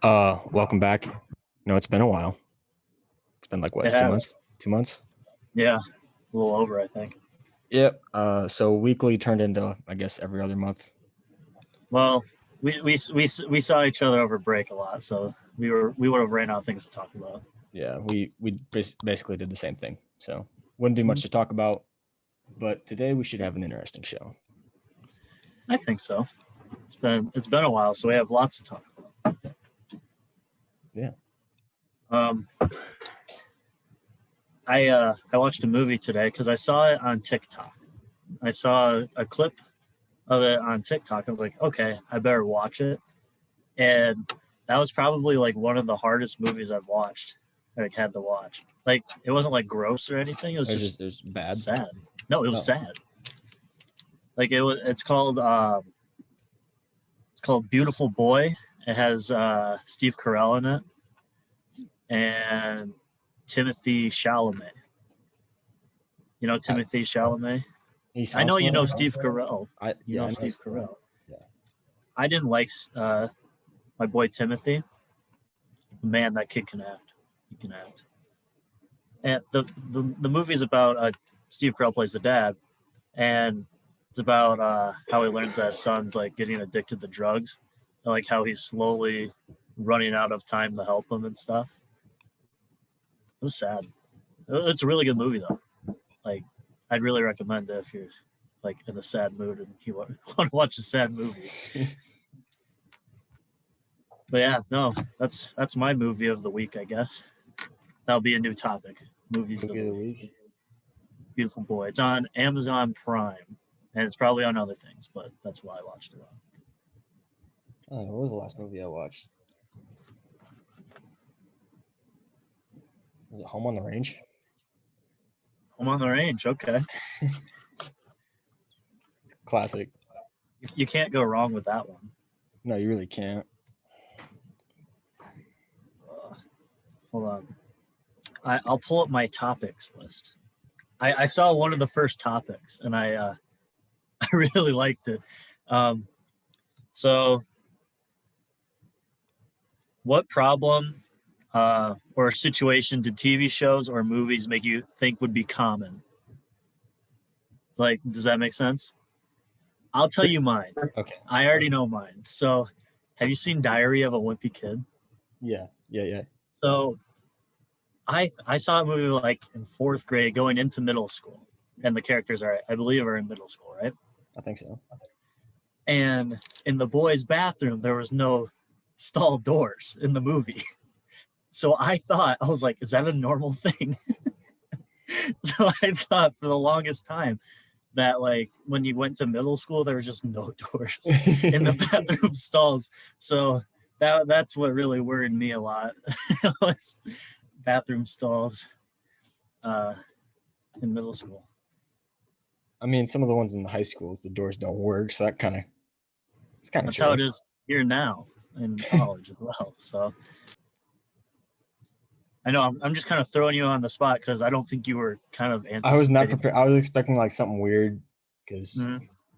Welcome back. No, it's been a while. It's been like what, 2 months? 2 months? Yeah, a little over, I think. Yep. So weekly turned into, I guess, every other month. Well, we saw each other over break a lot, so we would have ran out of things to talk about. Yeah, we basically did the same thing. So wouldn't be much to talk about, but today we should have an interesting show. I think so. It's been a while, so we have lots to talk about. Yeah. I watched a movie today because I saw it on TikTok. I saw a clip of it on TikTok. I was like, okay, I better watch it. And that was probably like one of the hardest movies I've watched. Like had to watch. Like it wasn't like gross or anything. It was just it was bad. Sad. No, it was sad. Like it's called Beautiful Boy. It has Steve Carell in it and Timothy Chalamet. You know Timothy Chalamet? I know you know Steve Carell. You know Steve Carell. Yeah. I didn't like my boy Timothy. Man, that kid can act. He can act. And the movie's about Steve Carell plays the dad, and it's about how he learns that his son's like getting addicted to drugs, and like how he's slowly running out of time to help him and stuff. It was sad. It's a really good movie though. Like, I'd really recommend it if you're like in a sad mood and you want to watch a sad movie. But yeah, no, that's my movie of the week, I guess. That'll be a new topic. Movies of the week. Beautiful Boy. It's on Amazon Prime, and it's probably on other things, but that's why I watched it on. What was the last movie I watched? Was it Home on the Range? Home on the Range, okay. Classic. You can't go wrong with that one. No, you really can't. Hold on. I'll pull up my topics list. I saw one of the first topics, and I really liked it. So, what problem or situation did TV shows or movies make you think would be common? It's like, does that make sense? I'll tell you mine. Okay. I already know mine. So, have you seen Diary of a Wimpy Kid? Yeah. So, I saw a movie like in 4th grade going into middle school, and the characters I believe are in middle school, right? I think so. And in the boys' bathroom, there was no stall doors in the movie. So I was like, is that a normal thing? So I thought for the longest time that like when you went to middle school, there was just no doors in the bathroom stalls. So that's what really worried me a lot. Was bathroom stalls in middle school. I mean, some of the ones in the high schools, the doors don't work, so it's kind of that's how it is here now in college as well. So I know I'm just kind of throwing you on the spot because I don't think you were kind of anticipating. I was not prepared. I was expecting like something weird because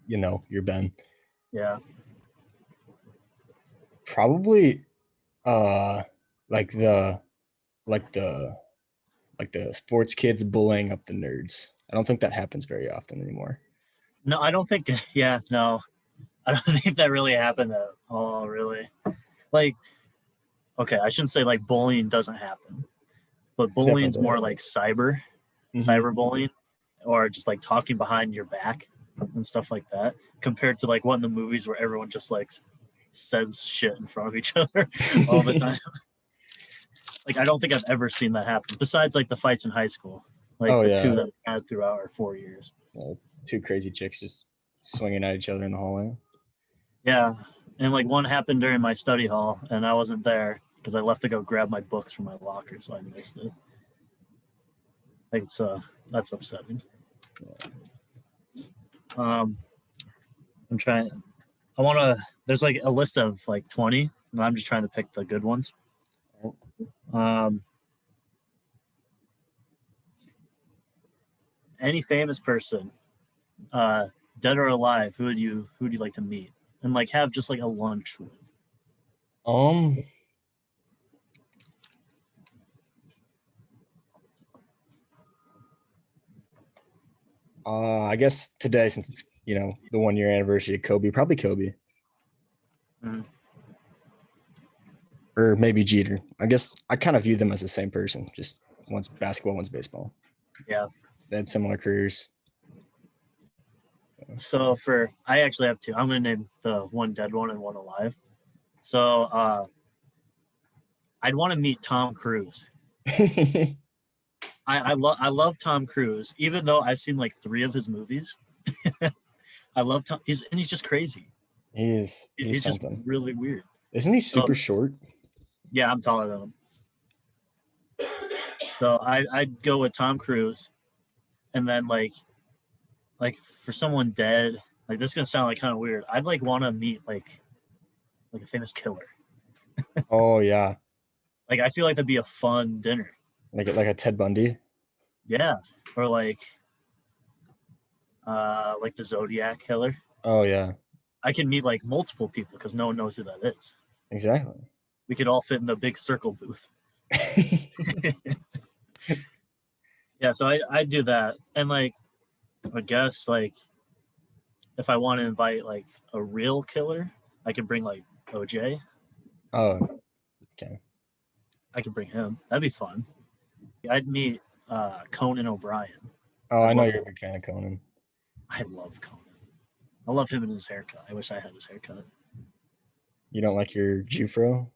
you know you're Ben. Yeah. Probably, like the sports kids bullying up the nerds. I don't think that happens very often anymore. No, I don't think. Yeah, no, I don't think that really happened at all. Really, like, okay, I shouldn't say like bullying doesn't happen, but bullying's more like cyberbullying, or just like talking behind your back and stuff like that, compared to like one of the movies where everyone just like says shit in front of each other all the time. Like, I don't think I've ever seen that happen, besides like the fights in high school, like two that we had throughout our 4 years. Two crazy chicks just swinging at each other in the hallway. Yeah, and like one happened during my study hall, and I wasn't there because I left to go grab my books from my locker, so I missed it. Like, that's upsetting. There's like a list of like 20, and I'm just trying to pick the good ones. Any famous person, dead or alive, who would you like to meet and like have just like a lunch with? Um, I guess today, since it's the 1 year anniversary of Kobe, probably Kobe Mm. or maybe Jeter. I guess I kind of view them as the same person. Just one's basketball, one's baseball. Yeah. They had similar careers. So I actually have two. I'm gonna name the one dead one and one alive. So I'd want to meet Tom Cruise. I love Tom Cruise, even though I've seen like 3 of his movies. I love Tom. He's just crazy. He's He's just something. really weird. Isn't he super short? Yeah, I'm taller than him. So I'd go with Tom Cruise, and then like for someone dead, like this is gonna sound like kind of weird. I'd like want to meet like a famous killer. Oh yeah, Like I feel like that'd be a fun dinner. like a Ted Bundy. Yeah, or like the Zodiac killer. Oh yeah, I can meet like multiple people because no one knows who that is. exactly. We could all fit in the big circle booth. Yeah, so I do that, and like I guess like if I want to invite like a real killer, I could bring like OJ. Oh, okay. I could bring him. That'd be fun. I'd meet Conan O'Brien. Oh, I know you're a big fan of Conan. I love Conan. I love him and his haircut. I wish I had his haircut. You don't like your Jufro?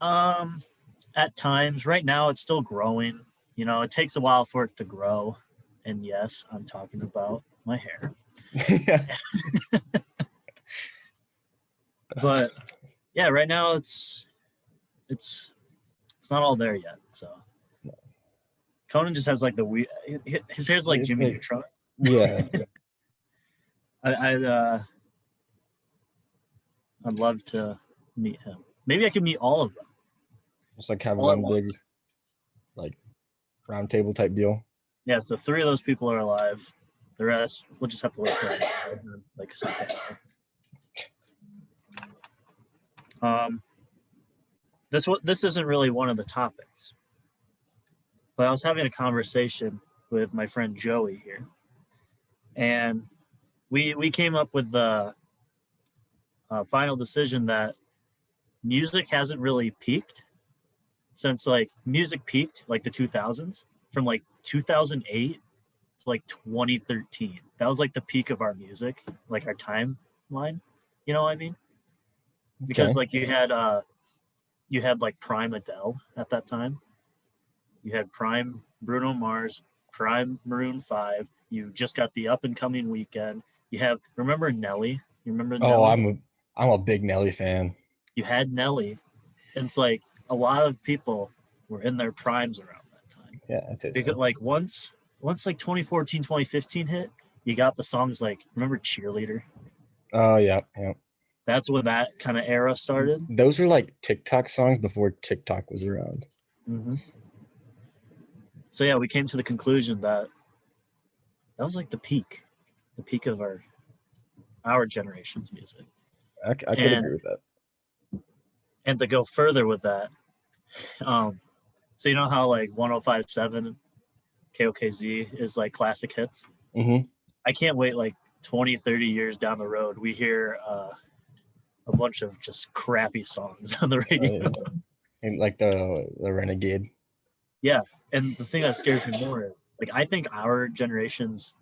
At times. Right now, it's still growing. It takes a while for it to grow. And yes, I'm talking about my hair. But yeah, right now it's not all there yet. So Conan just has like the weird. His hair's like Jimmy Neutron. Yeah. I'd love to meet him. Maybe I could meet all of them. Just like have one big, like, round table type deal. Yeah, so 3 of those people are alive. The rest, we'll just have to wait till like something. This isn't really one of the topics, but I was having a conversation with my friend Joey here, and we came up with the final decision that music hasn't really peaked since like music peaked like the 2000s, from like 2008 to like 2013. That was like the peak of our music, like our timeline. You know what I mean? Because like you had like prime Adele at that time. You had prime Bruno Mars, prime Maroon 5. You just got the up and coming Weeknd. Remember Nelly? You remember Nelly? Oh, I'm a big Nelly fan. You had Nelly. And it's like a lot of people were in their primes around that time. Yeah, that's it. Because like once like 2014, 2015 hit, you got the songs like, remember Cheerleader? Oh yeah. That's when that kind of era started. Those were like TikTok songs before TikTok was around. Mm-hmm. So yeah, we came to the conclusion that was like the peak of our generation's music. I could agree with that. And to go further with that, so you know how like 105.7 KOKZ is like classic hits? Mm-hmm. I can't wait like 20, 30 years down the road. We hear a bunch of just crappy songs on the radio. And like the Renegade. Yeah, and the thing that scares me more is like I think our generation's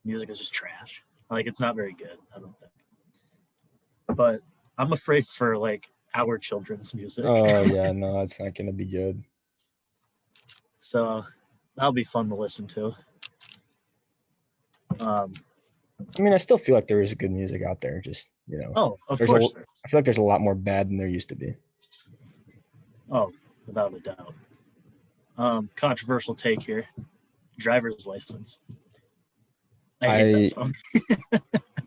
music is just trash. Like it's not very good, I don't think. But I'm afraid for like our children's music. Oh yeah, no, it's not gonna be good. So that'll be fun to listen to. I mean, I still feel like there is good music out there. Just Oh, of course. I feel like there's a lot more bad than there used to be. Oh, without a doubt. Controversial take here. Driver's License. I hate that song.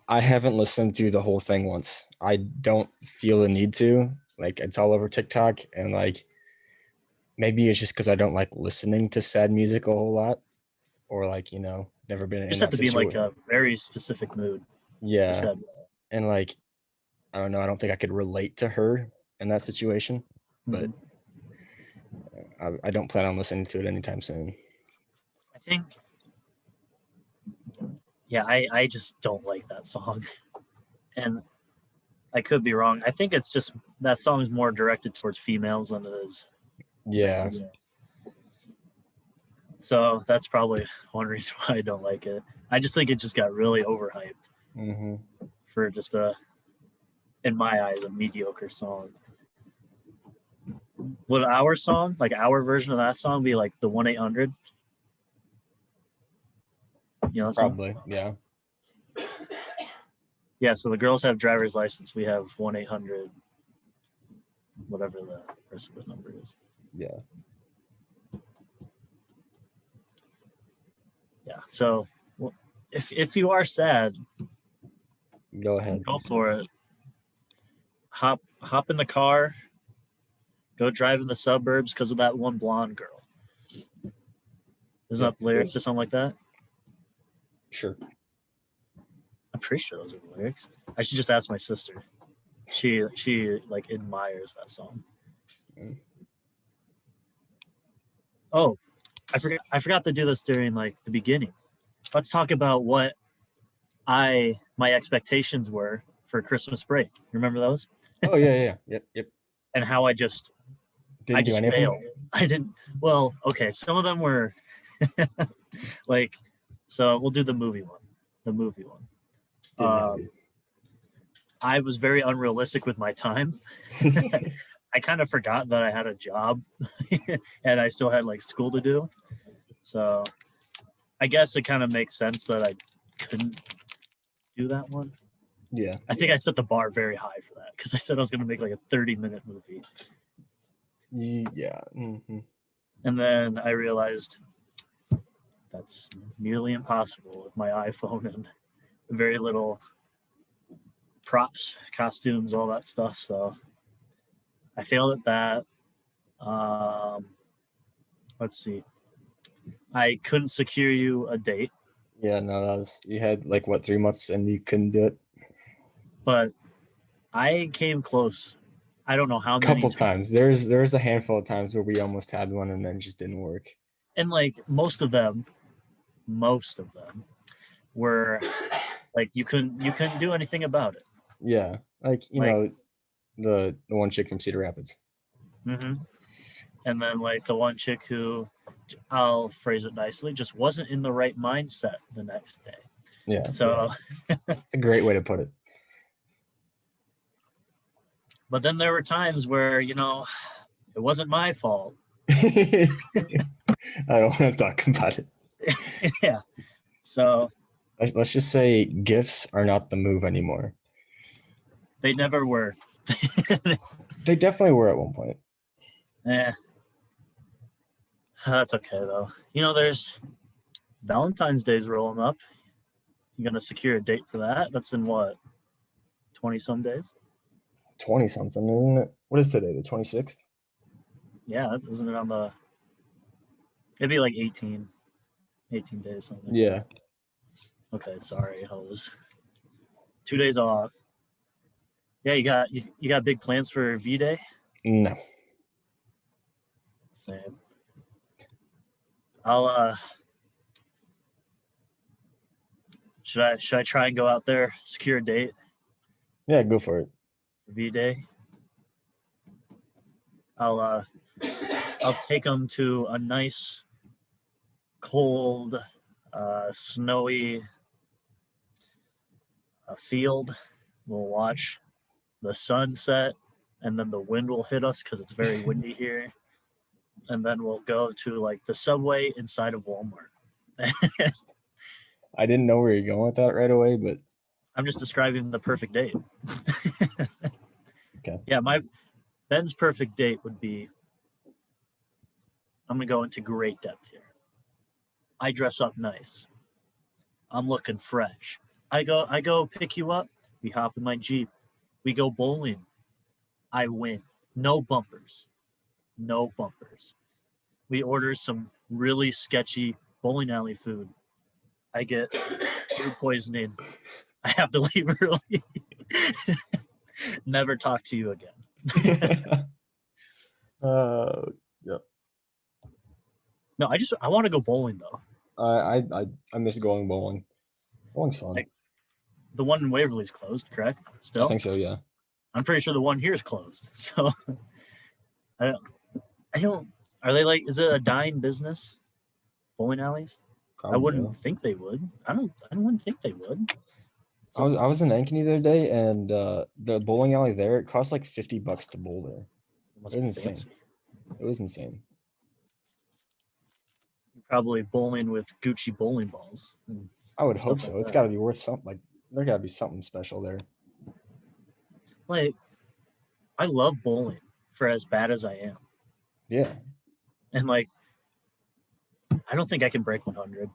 I haven't listened to the whole thing once. I don't feel the need to. Like it's all over TikTok, and like maybe it's just because I don't like listening to sad music a whole lot, or like never been in that situation. You just have to be in like a very specific mood. Yeah, and like I don't know. I don't think I could relate to her in that situation, but I don't plan on listening to it anytime soon. I think, yeah, I just don't like that song. And I could be wrong. I think it's just that song is more directed towards females than it is. Yeah. So that's probably one reason why I don't like it. I just think it just got really overhyped for just in my eyes, a mediocre song. Would our song, like our version of that song, be like the 1-800? You know, probably, yeah. Yeah, so the girls have driver's license. We have 1-800, whatever the rest of the number is. Yeah. Yeah. So, well, if you are sad, go ahead. Go for it. Hop in the car. Go drive in the suburbs because of that one blonde girl. Isn't that the lyrics or something like that? Sure. I'm pretty sure those are the lyrics. I should just ask my sister. She like admires that song. Oh, I forgot to do this during like the beginning. Let's talk about what my expectations were for Christmas break. Remember those? Oh yeah. Yep. And how I just failed. I didn't. Well, okay. Some of them were like. So we'll do the movie one. I was very unrealistic with my time. I kind of forgot that I had a job and I still had like school to do. So I guess it kind of makes sense that I couldn't do that one. Yeah. I think I set the bar very high for that because I said I was going to make like a 30-minute movie. Yeah. And then I realized that's nearly impossible with my iPhone and very little props, costumes, all that stuff. So I failed at that. Let's see. I couldn't secure you a date. Yeah, no, you had like what, 3 months and you couldn't do it? But I came close. I don't know how many couple times. There's a handful of times where we almost had one and then it just didn't work. And like most of them were like you couldn't do anything about it. Yeah, like you know, the one chick from Cedar Rapids. And then like the one chick who, I'll phrase it nicely, just wasn't in the right mindset the next day. Yeah. So a great way to put it. But then there were times where, you know, it wasn't my fault. I don't want to talk about it. Yeah. So let's just say gifts are not the move anymore. They never were. They definitely were at one point. Yeah. That's okay though. You know, there's Valentine's Day's rolling up. You gonna secure a date for that? That's in what? 20-some days? 20-something, isn't it? What is today? The 26th? Yeah, isn't it on the... It'd be like 18 days, something. Yeah. Okay, sorry. I was 2 days off. Yeah, you got big plans for V-Day? No. Same. I'll should I try and go out there, secure a date? Yeah, go for it. V-Day. I'll take them to a nice, cold, snowy field. We'll watch the sunset, and then the wind will hit us because it's very windy here. And then we'll go to like the subway inside of Walmart. I didn't know where you're going with that right away, but I'm just describing the perfect date. Okay. Yeah, Ben's perfect date would be, I'm gonna go into great depth here. I dress up nice. I'm looking fresh. I go pick you up. We hop in my Jeep. We go bowling. I win. No bumpers. We order some really sketchy bowling alley food. I get food poisoning. I have to leave early. Never talk to you again. Yep. No, I want to go bowling though. I miss going bowling. Bowling's fun. Like, the one in Waverly's closed, correct? I think so, yeah. I'm pretty sure the one here is closed. So I don't. Are they like? Is it a dying business? Bowling alleys? Probably, I wouldn't yeah. think they would. I wouldn't think they would. I was in Ankeny the other day, and the bowling alley there, it cost like $50 to bowl there. It must It was be insane. fancy. It was insane. Probably bowling with Gucci bowling balls. I would Stuff hope like so. It's that. got to be worth something. Like, there got to be something special there. Like, I love bowling for as bad as I am, Yeah. and like, I don't think I can break 100.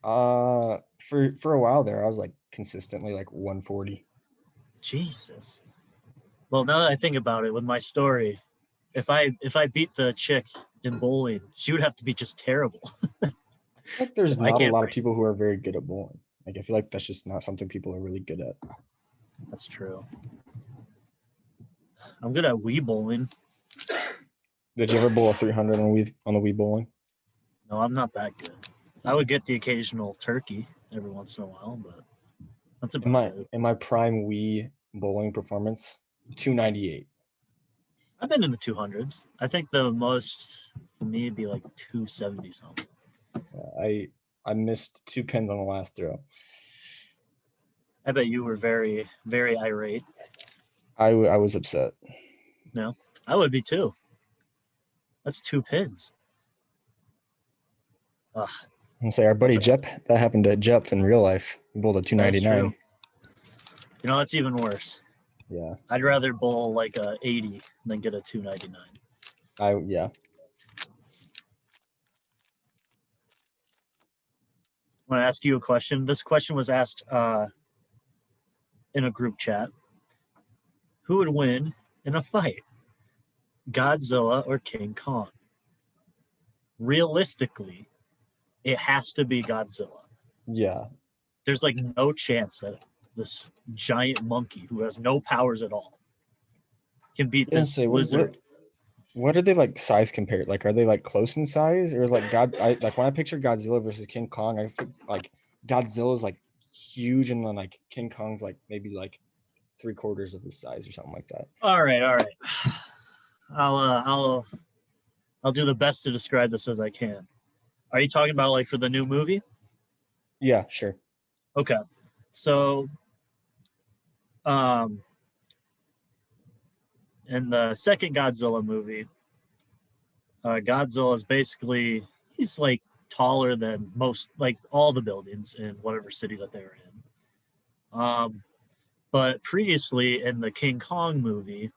For a while there, I was like consistently like 140. Jesus. Well, now that I think about it, with my story, if I beat the chick in bowling, she would have to be just terrible. Like, there's If I not a can't lot of break. people who are very good at bowling. Like, I feel like that's just not something people are really good at. That's true. I'm good at Wii bowling. Did you ever bowl a 300 on the Wii bowling? No, I'm not that good. I would get the occasional turkey every once in a while, but that's about it. In my prime Wii bowling performance, 298. I've been in the 200s. I think the most for me would be like 270 something. I missed 2 pins on the last throw. I bet you were very, very irate. I was upset. No, I would be too. That's 2 pins. Ugh. And say our buddy Jep, that happened to Jep in real life. He bowled a 299. You know, that's even worse. Yeah. I'd rather bowl like a 80 than get a 299. Yeah. I want to ask you a question. This question was asked in a group chat. Who would win in a fight? Godzilla or King Kong? Realistically, it has to be Godzilla. Yeah. There's like no chance that this giant monkey who has no powers at all can beat this lizard. What are they like size compared? Like, are they like close in size, or is like like when I picture Godzilla versus King Kong, I think like Godzilla's like huge, and then like King Kong's like maybe like 3/4 of his size or something like that. All right. I'll do the best to describe this as I can. Are you talking about like for the new movie? Yeah, sure. Okay. So in the second Godzilla movie, Godzilla is basically, he's like taller than most, like all the buildings in whatever city that they were in. But previously in the King Kong movie,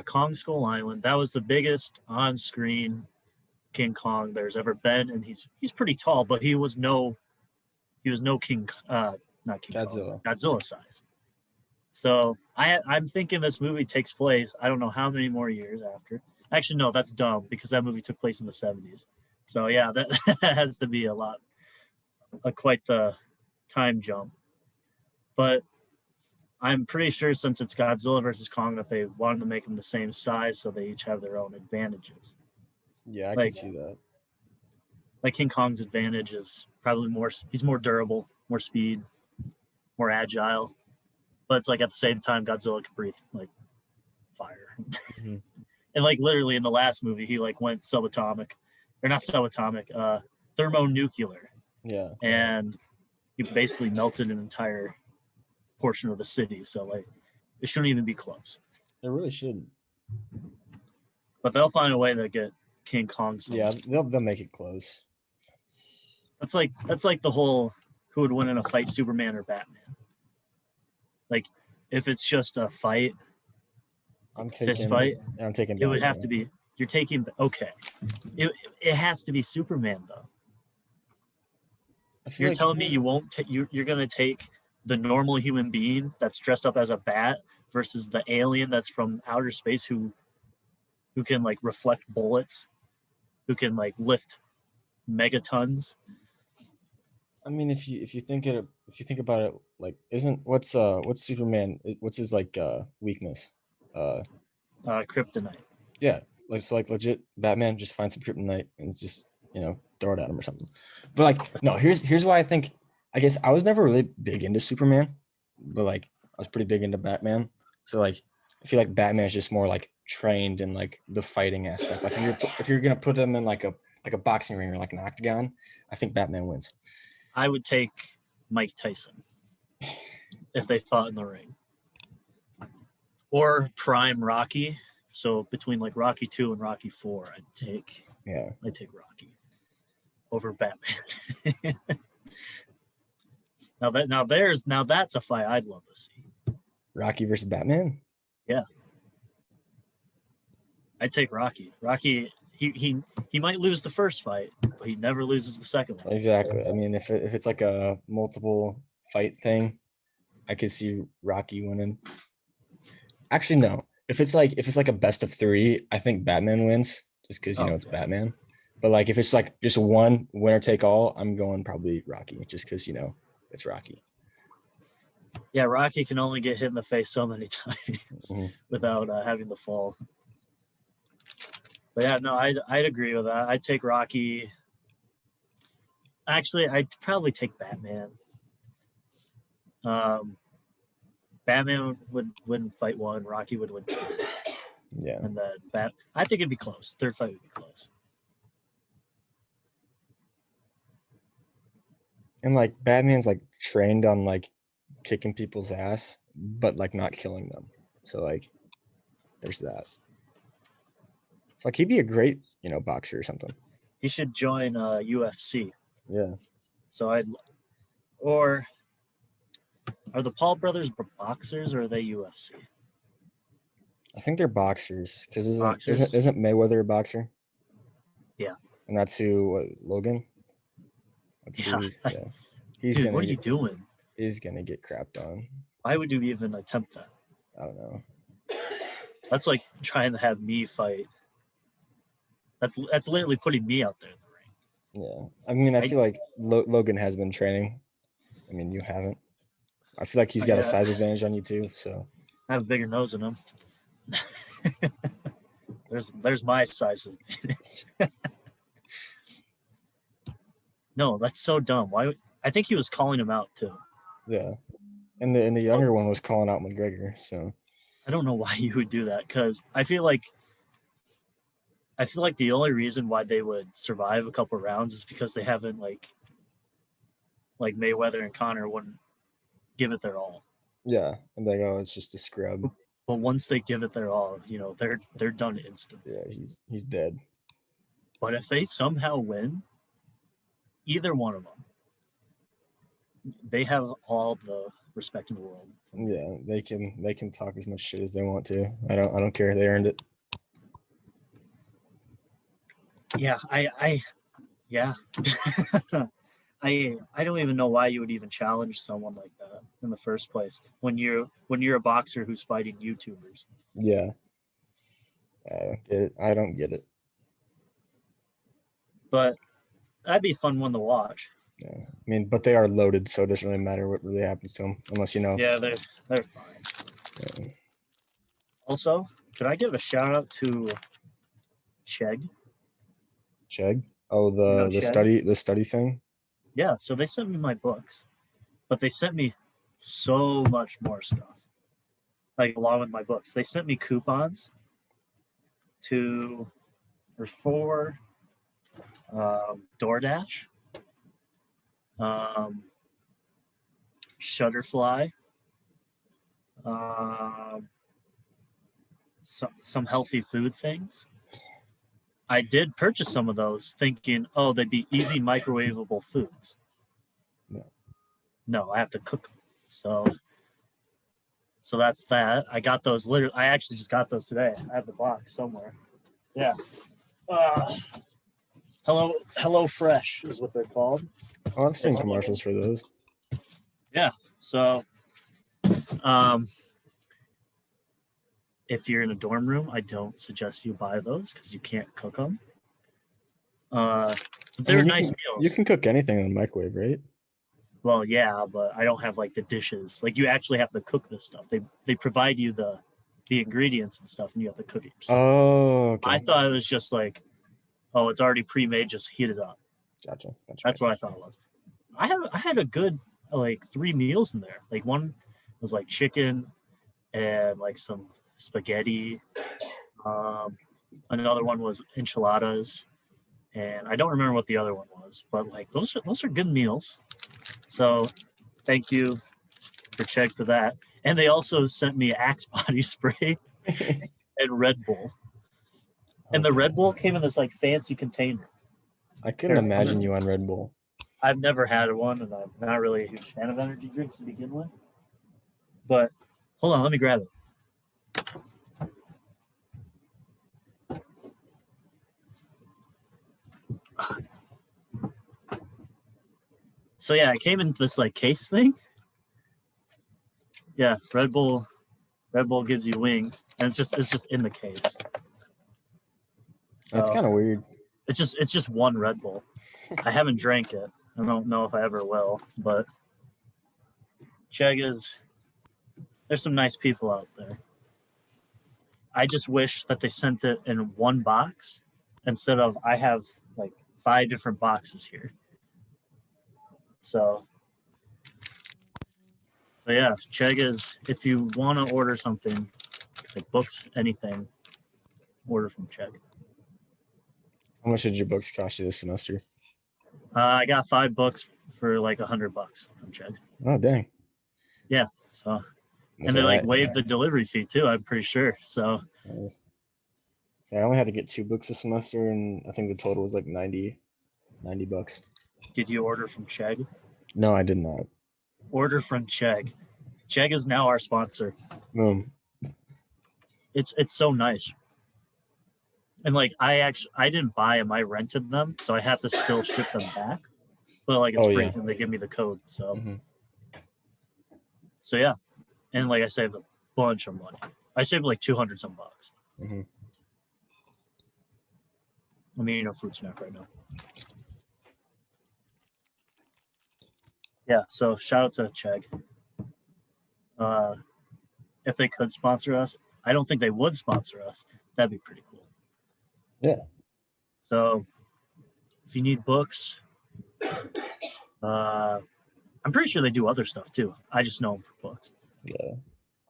Kong Skull Island, that was the biggest on-screen King Kong there's ever been, and he's pretty tall, but he was no not King Godzilla. Kong, Godzilla size. So I'm thinking this movie takes place, I don't know how many more years after. Actually, no, that's dumb because that movie took place in the 70s. So yeah, that has to be quite the time jump. But I'm pretty sure since it's Godzilla versus Kong that they wanted to make them the same size so they each have their own advantages. Yeah, I can see that. Like King Kong's advantage is probably he's more durable, more speed, more agile. But it's like at the same time, Godzilla can breathe like fire. Mm-hmm. And like literally in the last movie, he like went subatomic, or not subatomic, thermonuclear. Yeah. And he basically melted an entire portion of the city. So like, it shouldn't even be close. It really shouldn't. But they'll find a way to get King Kong. Yeah, they'll make it close. That's like the whole who would win in a fight, Superman or Batman. Like, if it's just a fight, fist fight, I'm taking. It would have to be. You're taking. Okay, it has to be Superman though. You're like, telling me you won't. You're gonna take the normal human being that's dressed up as a bat versus the alien that's from outer space who can like reflect bullets, who can like lift megatons. I mean, if you think about it, like, what's Superman? What's his like weakness? Kryptonite. Yeah, it's like legit Batman. Just find some kryptonite and just throw it at him or something. But like, no, here's why I think. I guess I was never really big into Superman, but like I was pretty big into Batman. So like I feel like Batman is just more like trained in like the fighting aspect. Like if you're gonna put him in like a boxing ring or like an octagon, I think Batman wins. I would take Mike Tyson if they fought in the ring, or prime Rocky. So between like Rocky 2 and Rocky 4, I'd take Rocky over Batman. Now that's a fight I'd love to see. Rocky versus Batman? Yeah. I'd take Rocky. Rocky, he might lose the first fight, but he never loses the second one. Exactly. I mean, if it's like a multiple fight thing, I could see Rocky winning. Actually, no. If it's like a best of 3, I think Batman wins just because it's Batman. But like if it's like just one winner take all, I'm going probably Rocky just because it's Rocky. Yeah, Rocky can only get hit in the face so many times without having to fall. But yeah, no, I'd agree with that. I'd take Rocky. Actually, I'd probably take Batman. Batman would win fight 1. Rocky would win 2. Yeah. And then I think it'd be close. Third fight would be close. And like Batman's like trained on like kicking people's ass, but like not killing them. So like there's that. It's like he'd be a great, boxer or something. He should join UFC. Yeah. So are the Paul brothers boxers or are they UFC? I think they're boxers because isn't Mayweather a boxer? Yeah. And that's who Logan. Yeah. Dude, what are you doing? He's gonna get crapped on. Why would you even attempt that? I don't know. That's like trying to have me fight. That's literally putting me out there in the ring. Yeah, I mean, I feel like Logan has been training. I mean, you haven't. I feel like he's got a size advantage on you too. So I have a bigger nose than him. there's my size advantage. No, that's so dumb. Why? I think he was calling him out too. Yeah, and the younger one was calling out McGregor. So I don't know why you would do that because I feel like the only reason why they would survive a couple of rounds is because they haven't like Mayweather and Conor wouldn't give it their all. Yeah, and like, oh, it's just a scrub. But once they give it their all, they're done instantly. Yeah, he's dead. But if they somehow win, either one of them, they have all the respect in the world. Yeah, they can talk as much shit as they want to. I don't care. They earned it. Yeah, I don't even know why you would even challenge someone like that in the first place when you're a boxer who's fighting YouTubers. Yeah. I don't get it. But that'd be a fun one to watch. Yeah. I mean, but they are loaded, so it doesn't really matter what really happens to them unless Yeah, they're fine. Yeah. Also, could I give a shout out to Chegg? Chegg? Oh, the study thing? Yeah, so they sent me my books, but they sent me so much more stuff. Like along with my books. They sent me coupons for DoorDash, Shutterfly, some healthy food things. I did purchase some of those thinking, they'd be easy microwavable foods. No, I have to cook them. So that's that. I got those I actually just got those today. I have the box somewhere. Yeah. Hello Fresh is what they're called. Oh, I've seen commercials for those. Yeah. So if you're in a dorm room, I don't suggest you buy those because you can't cook them. They're nice meals. You can cook anything in the microwave, right? Well, yeah, but I don't have like the dishes. Like you actually have to cook this stuff. They provide you the ingredients and stuff, and you have to cook it yourself. Oh, okay. I thought it was just like, oh, it's already pre-made, just heat it up. Gotcha. That's what I thought it was. I had a good like 3 meals in there. Like one was like chicken and like some spaghetti. Another one was enchiladas, and I don't remember what the other one was, but like those are good meals. So thank you for Chegg for that. And they also sent me Axe body spray and Red Bull. And the Red Bull came in this like fancy container. I couldn't imagine you on Red Bull. I've never had one, and I'm not really a huge fan of energy drinks to begin with. But hold on, let me grab it. So yeah, it came in this like case thing. Yeah, Red Bull gives you wings, and it's just in the case. So That's kind of weird. It's just one Red Bull. I haven't drank it. I don't know if I ever will, but Chegg there's some nice people out there. I just wish that they sent it in one box instead of I have like 5 different boxes here. So yeah, Chegg is, if you want to order something, like books, anything, order from Chegg. How much did your books cost you this semester? I got 5 books for like $100 from Chegg. Oh, dang. Yeah. So, and they like waived the delivery fee too, I'm pretty sure. So I only had to get 2 books a semester, and I think the total was like $90. Did you order from Chegg? No, I did not. Order from Chegg. Chegg is now our sponsor. It's so nice. And like I didn't buy them, I rented them, so I have to still ship them back. But like it's free, and they give me the code. So So yeah. And like I saved a bunch of money. I saved like $200 some bucks. I'm eating a fruit snack right now. Yeah, so shout out to Chegg. If they could sponsor us, I don't think they would sponsor us. That'd be pretty cool. Yeah. So if you need books, I'm pretty sure they do other stuff too. I just know them for books. Yeah.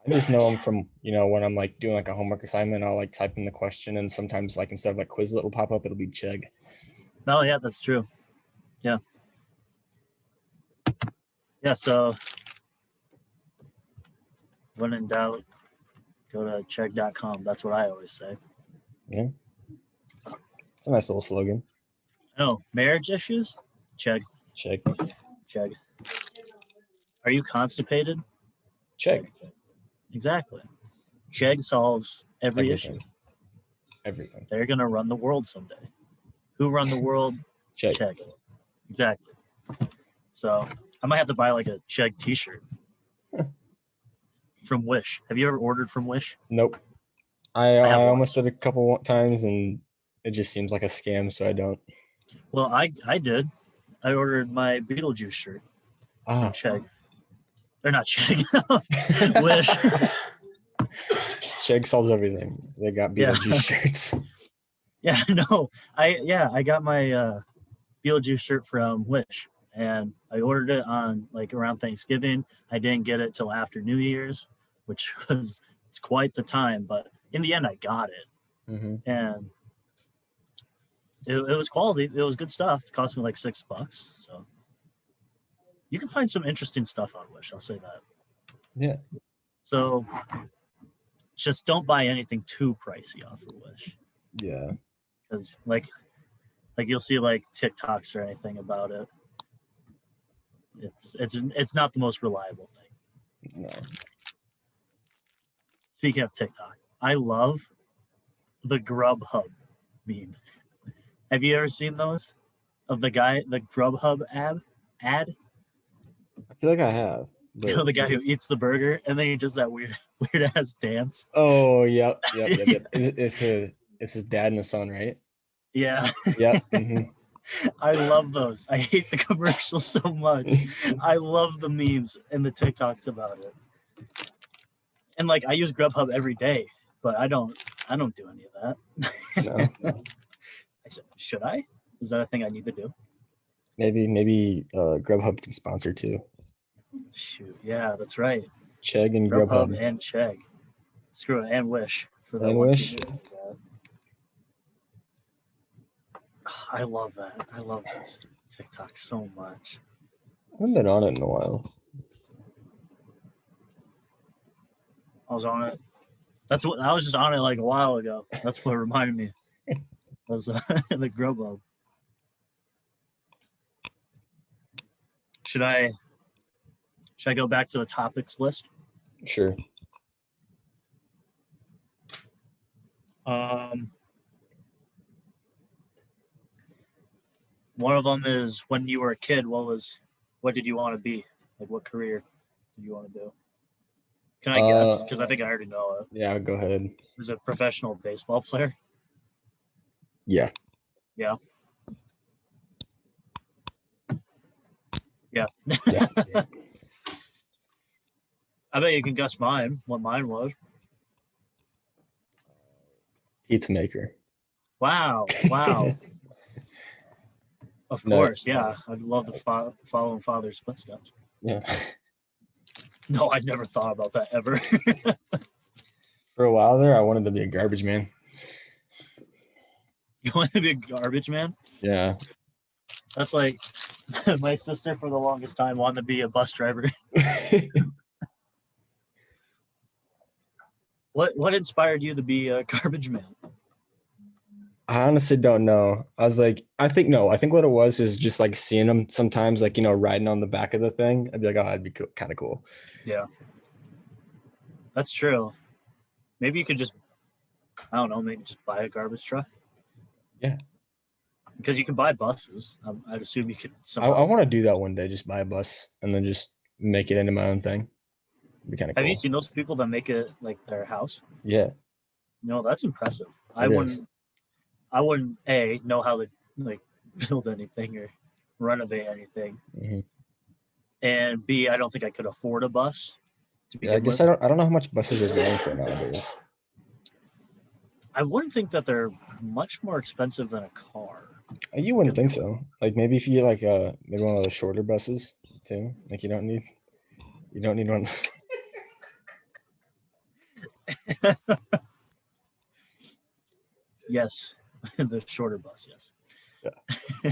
I just know them from, when I'm like doing like a homework assignment, I'll like type in the question, and sometimes like instead of like Quizlet will pop up, it'll be Chegg. Oh yeah, that's true. Yeah. Yeah, so when in doubt, go to Chegg.com. That's what I always say. Yeah. It's a nice little slogan. Oh, marriage issues? Chegg. Chegg. Are you constipated? Chegg. Exactly. Chegg solves every issue. Everything. They're going to run the world someday. Who run the world? Chegg. Exactly. So I might have to buy like a Chegg t-shirt from Wish. Have you ever ordered from Wish? Nope. I almost did a couple times, and it just seems like a scam, so I don't. Well, I did. I ordered my Beetlejuice shirt from Chegg. They're not Chegg. Wish. Chegg solves everything. They got Beetlejuice shirts. Yeah, no. I got my Beetlejuice shirt from Wish, and I ordered it on like around Thanksgiving. I didn't get it till after New Year's, which was it's quite the time, but in the end I got it. And it was quality. It was good stuff. It cost me like $6. So you can find some interesting stuff on Wish, I'll say that. Yeah. So just don't buy anything too pricey off of Wish. Yeah. Because like you'll see like TikToks or anything about it. It's not the most reliable thing. No. Speaking of TikTok, I love the Grubhub meme. Have you ever seen those? Of the Grubhub ad? I feel like I have. But... You know, the guy who eats the burger and then he does that weird ass dance. Oh, yep. It's his dad and the son, right? Yeah. Yep. I love those. I hate the commercials so much. I love the memes and the TikToks about it. And like I use Grubhub every day, but I don't do any of that. No. I said, should I? Is that a thing I need to do? Maybe Grubhub can sponsor too. Shoot, yeah, that's right. Chegg and Grubhub Grubhub. and Chegg. Screw it, and Wish for the And one. Wish? I love that. I love TikTok so much. I haven't been on it in a while. I was on it. I was just on it like a while ago. That's what reminded me. Was the Grubhub. Should I go back to the topics list? Sure. One of them is when you were a kid, what did you want to be? Like what career did you want to do? Can I guess? Because I think I already know it. Yeah, go ahead. Was a professional baseball player? Yeah. Yeah. Yeah. Yeah. I bet you can guess what mine was. Pizza maker. Wow. Of course, yeah. I'd love to follow in father's footsteps. Yeah. No, I'd never thought about that ever. For a while there, I wanted to be a garbage man. You want to be a garbage man? Yeah. That's like my sister for the longest time wanted to be a bus driver. What inspired you to be a garbage man? I honestly don't know. I think what it was is just like seeing them sometimes, like, riding on the back of the thing. I'd be like, oh, that'd be kind of cool. Yeah. That's true. Maybe you could just, I don't know, maybe just buy a garbage truck. Yeah. Because you can buy buses. I'd assume you could I want to do that one day, just buy a bus and then just make it into my own thing. It'd be kind of cool. Have you seen those people that make it like their house? Yeah. No, that's impressive. I wouldn't know how to like build anything or renovate anything. Mm-hmm. And B, I don't think I could afford a bus. I guess I don't know how much buses are going for nowadays. I wouldn't think that they're much more expensive than a car. You wouldn't think so. Like maybe if you get like maybe one of those shorter buses too. Like you don't need one. Yes, the shorter bus. Yes. Yeah.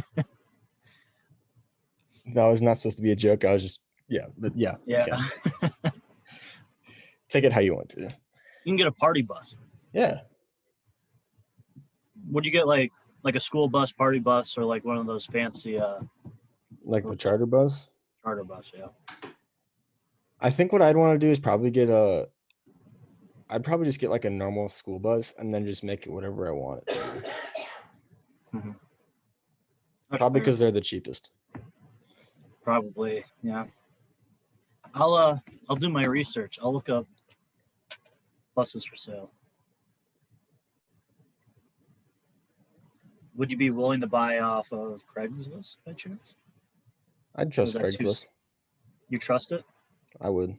That was not supposed to be a joke. I was just but yeah. Yeah. Okay. Take it how you want to. You can get a party bus. Yeah. Would you get like a school bus, party bus, or like one of those fancy like the charter bus? Charter bus, yeah. I think what I'd want to do is probably I'd probably just get like a normal school bus and then just make it whatever I want it to be. Mm-hmm. Probably because they're the cheapest. Probably, yeah. I'll do my research. I'll look up buses for sale. Would you be willing to buy off of Craigslist by chance? I'd trust Craigslist. You trust it? I would.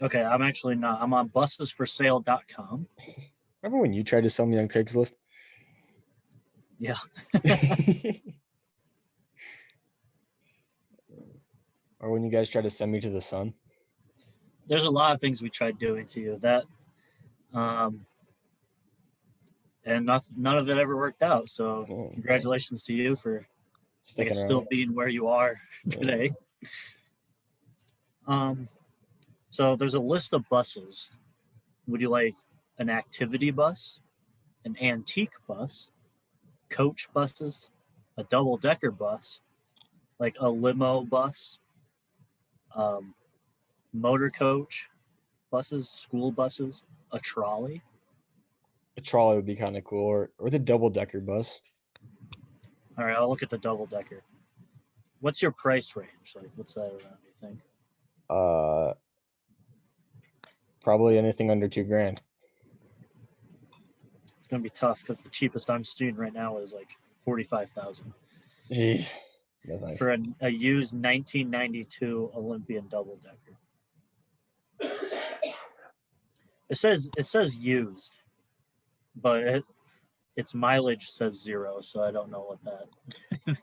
Okay, I'm actually not. I'm on busesforsale.com. Remember when you tried to sell me on Craigslist? Yeah. Or when you guys tried to send me to the sun? There's a lot of things we tried doing to you that, and none of it ever worked out. So congratulations to you for still being where you are today. So there's a list of buses. Would you like an activity bus, an antique bus, coach buses, a double-decker bus, like a limo bus, motor coach buses, school buses, a trolley? A trolley would be kind of cool, or the double-decker bus. All right, I'll look at the double-decker. What's your price range? Like, what's that around, you think? Probably anything under $2,000. It's gonna be tough because the cheapest I'm seeing right now is like $45,000. Jeez. No, for a used 1992 Olympian double-decker. It says used, but its mileage says 0, so I don't know what that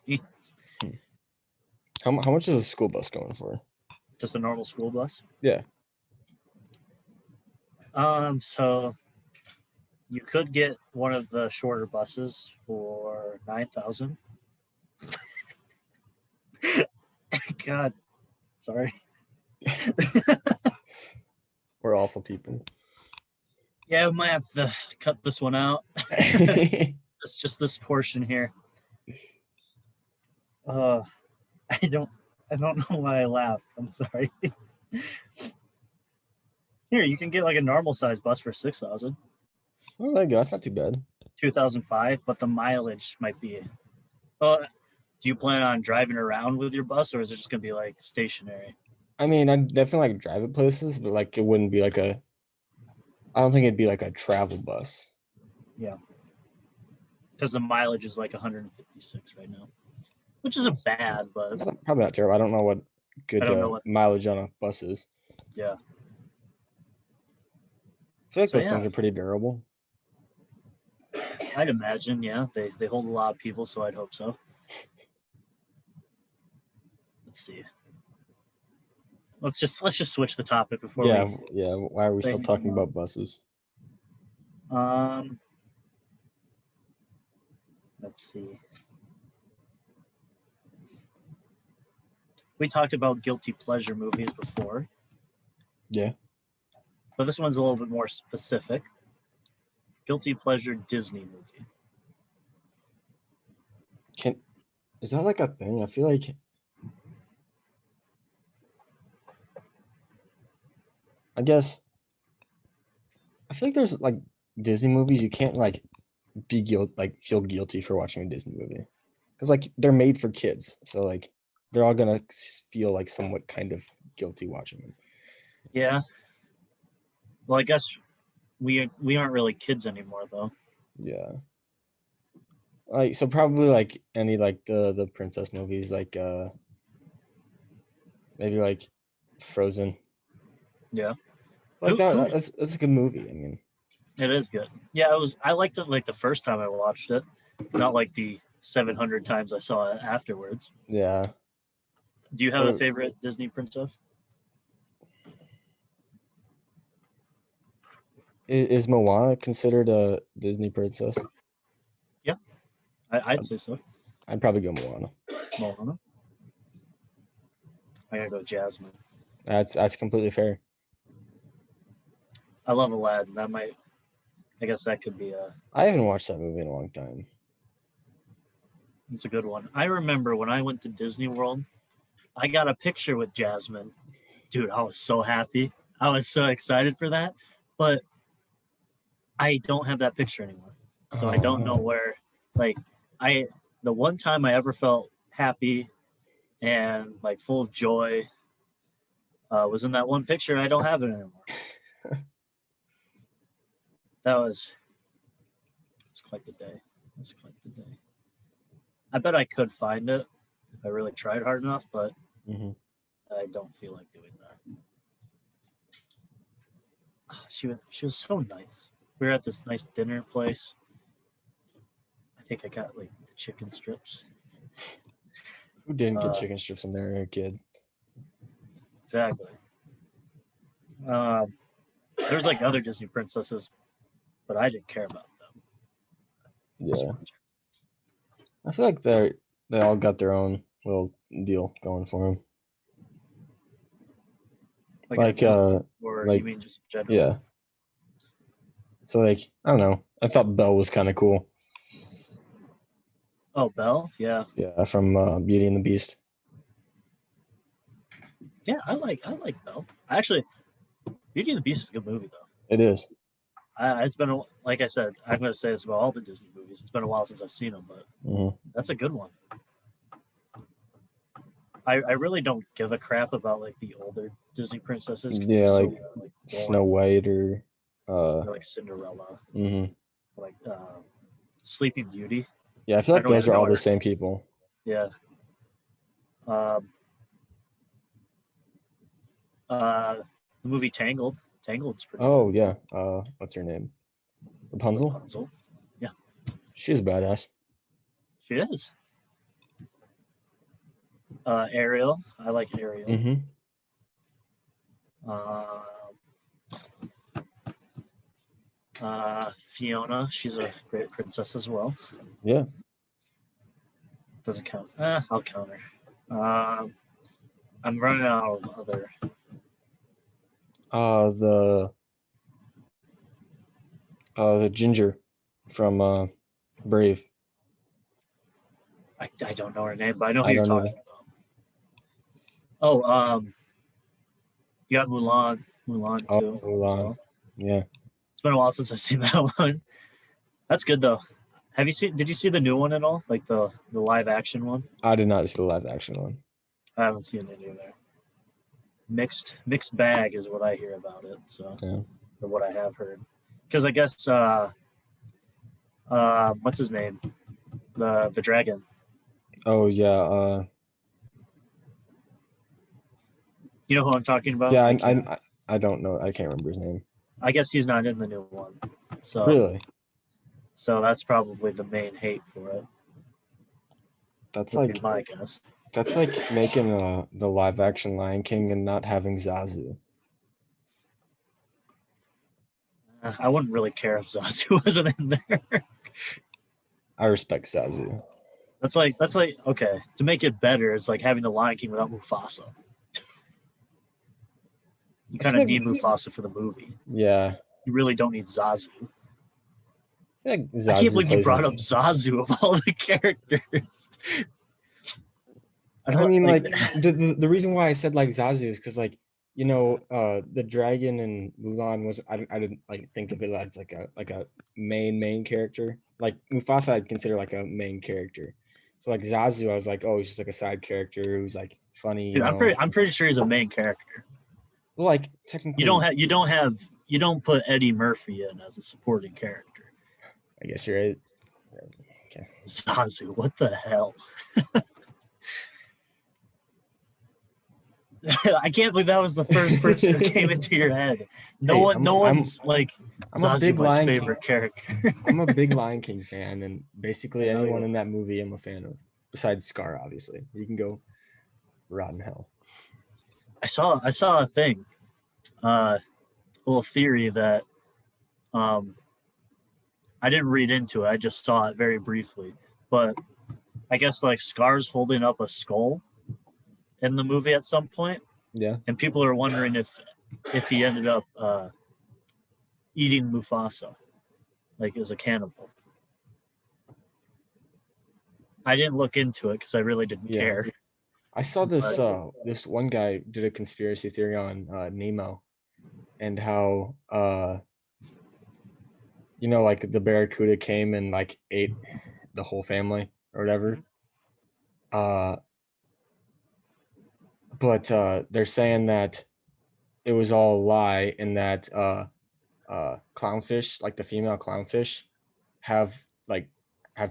means. How much is a school bus going for? Just a normal school bus? Yeah. So you could get one of the shorter buses for $9,000. God, sorry. We're awful people. Yeah, we might have to cut this one out. It's just this portion here. I don't know why I laughed. I'm sorry. Here, you can get like a normal size bus for $6,000. Oh, there you go. That's not too bad. 2005, but the mileage might be. Do you plan on driving around with your bus, or is it just gonna be like stationary? I mean, I'd definitely like drive it places, but like it wouldn't be like I don't think it'd be like a travel bus. Yeah. Because the mileage is like 156 right now, which isn't bad, but it's probably not terrible. I don't know what good mileage on a bus is. Yeah. I feel like those things are pretty durable. I'd imagine, yeah. They hold a lot of people, so I'd hope so. Let's see. Let's just switch the topic before Yeah. Why are we still talking about buses? Let's see. We talked about guilty pleasure movies before. Yeah. But this one's a little bit more specific. Guilty pleasure Disney movie. Is that like a thing? I feel like there's like Disney movies you can't like feel guilty for watching a Disney movie because like they're made for kids, so like they're all gonna feel like somewhat kind of guilty watching them. Yeah. Well, I guess we aren't really kids anymore, though. Yeah. Like so, probably like any like the princess movies, like maybe like Frozen. Yeah. Like that's a good movie. I mean, it is good. Yeah, I liked it like the first time I watched it, not like the 700 times I saw it afterwards. Yeah. Do you have a favorite Disney princess? Is Moana considered a Disney princess? Yeah, I'd say so. I'd probably go Moana. Moana. I gotta go Jasmine. That's completely fair. I love Aladdin. I guess that could be a. I haven't watched that movie in a long time. It's a good one. I remember when I went to Disney World, I got a picture with Jasmine. Dude, I was so happy. I was so excited for that. But I don't have that picture anymore. So I don't know where, like, the one time I ever felt happy and like full of joy was in that one picture. I don't have it anymore. It's quite the day. I bet I could find it if I really tried hard enough, but I don't feel like doing that. She was so nice. We were at this nice dinner place. I think I got like the chicken strips. Who didn't get chicken strips when they were a kid? Exactly. There's like other Disney princesses, but I didn't care about them. Yeah. I feel like they all got their own little deal going for them. Like you mean just general? Yeah. So like I don't know. I thought Belle was kind of cool. Oh, Belle? Yeah. Yeah, from Beauty and the Beast. Yeah, I like Belle. Actually, Beauty and the Beast is a good movie though. It is. It's been like I said, I'm going to say this about all the Disney movies. It's been a while since I've seen them, but that's a good one. I really don't give a crap about like the older Disney princesses. Yeah, like Snow White or like Cinderella, like Sleeping Beauty. Yeah, I feel like those are all the same people. Yeah. The movie Tangled. Tangled's pretty Oh good. yeah. What's her name? Rapunzel. Rapunzel. She's badass. She is. Ariel. I like Ariel. Mm-hmm. Fiona. She's a great princess as well. Yeah. Doesn't count. I'll count her. I'm running out of other. The ginger from Brave. I don't know her name, but I know who I you're don't talking about. Oh, you got Mulan too. Mulan. So. Yeah. It's been a while since I've seen that one. That's good though. Did you see the new one at all? Like the live action one? I did not see the live action one. I haven't seen it either. Mixed bag is what I hear about it. So, Yeah. or what I have heard. Because I guess what's his name? The dragon. Oh yeah. You know who I'm talking about? Yeah, I don't know. I can't remember his name. I guess he's not in the new one. So Really? So that's probably the main hate for it. That's would like be my guess. That's like making the live action Lion King and not having Zazu. I wouldn't really care if Zazu wasn't in there. I respect Zazu. That's like okay. To make it better, it's like having the Lion King without Mufasa. You kind of need Mufasa for the movie. Yeah. You really don't need Zazu. I can't believe you brought up Zazu of all the characters. I mean, like the reason why I said like Zazu is because like the dragon in Mulan was I didn't like think of it as like a main character. Like Mufasa I'd consider like a main character. So like Zazu I was like, oh, he's just like a side character who's like funny. Dude, I'm pretty sure he's a main character. Well, like technically you don't put Eddie Murphy in as a supporting character. I guess you're right. Okay. Zazu, what the hell? I can't believe that was the first person who came into your head. No one's like Zazu my favorite character. I'm a big Lion King fan, and basically anyone in that movie I'm a fan of. Besides Scar, obviously. You can go rotten hell. I saw a thing, a little theory that I didn't read into it. I just saw it very briefly. But I guess like Scar's holding up a skull in the movie at some point. Yeah. And people are wondering if he ended up eating Mufasa, like as a cannibal. I didn't look into it because I really didn't care. I saw this this one guy did a conspiracy theory on Nemo and how like the barracuda came and like ate the whole family or whatever. But they're saying that it was all a lie and that clownfish, like the female clownfish, have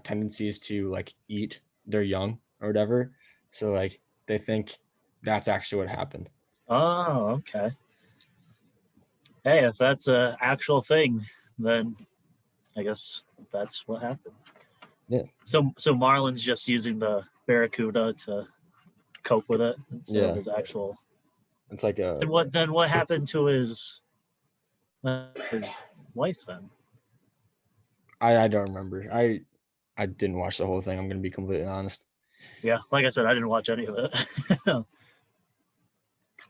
tendencies to like eat their young or whatever. So like they think that's actually what happened. Oh, okay. Hey, if that's an actual thing, then I guess that's what happened. Yeah. So Marlon's just using the barracuda to cope with it instead of his actual. It's like a. And what happened to his wife then? I don't remember. I didn't watch the whole thing. I'm gonna be completely honest. Yeah, like I said, I didn't watch any of it.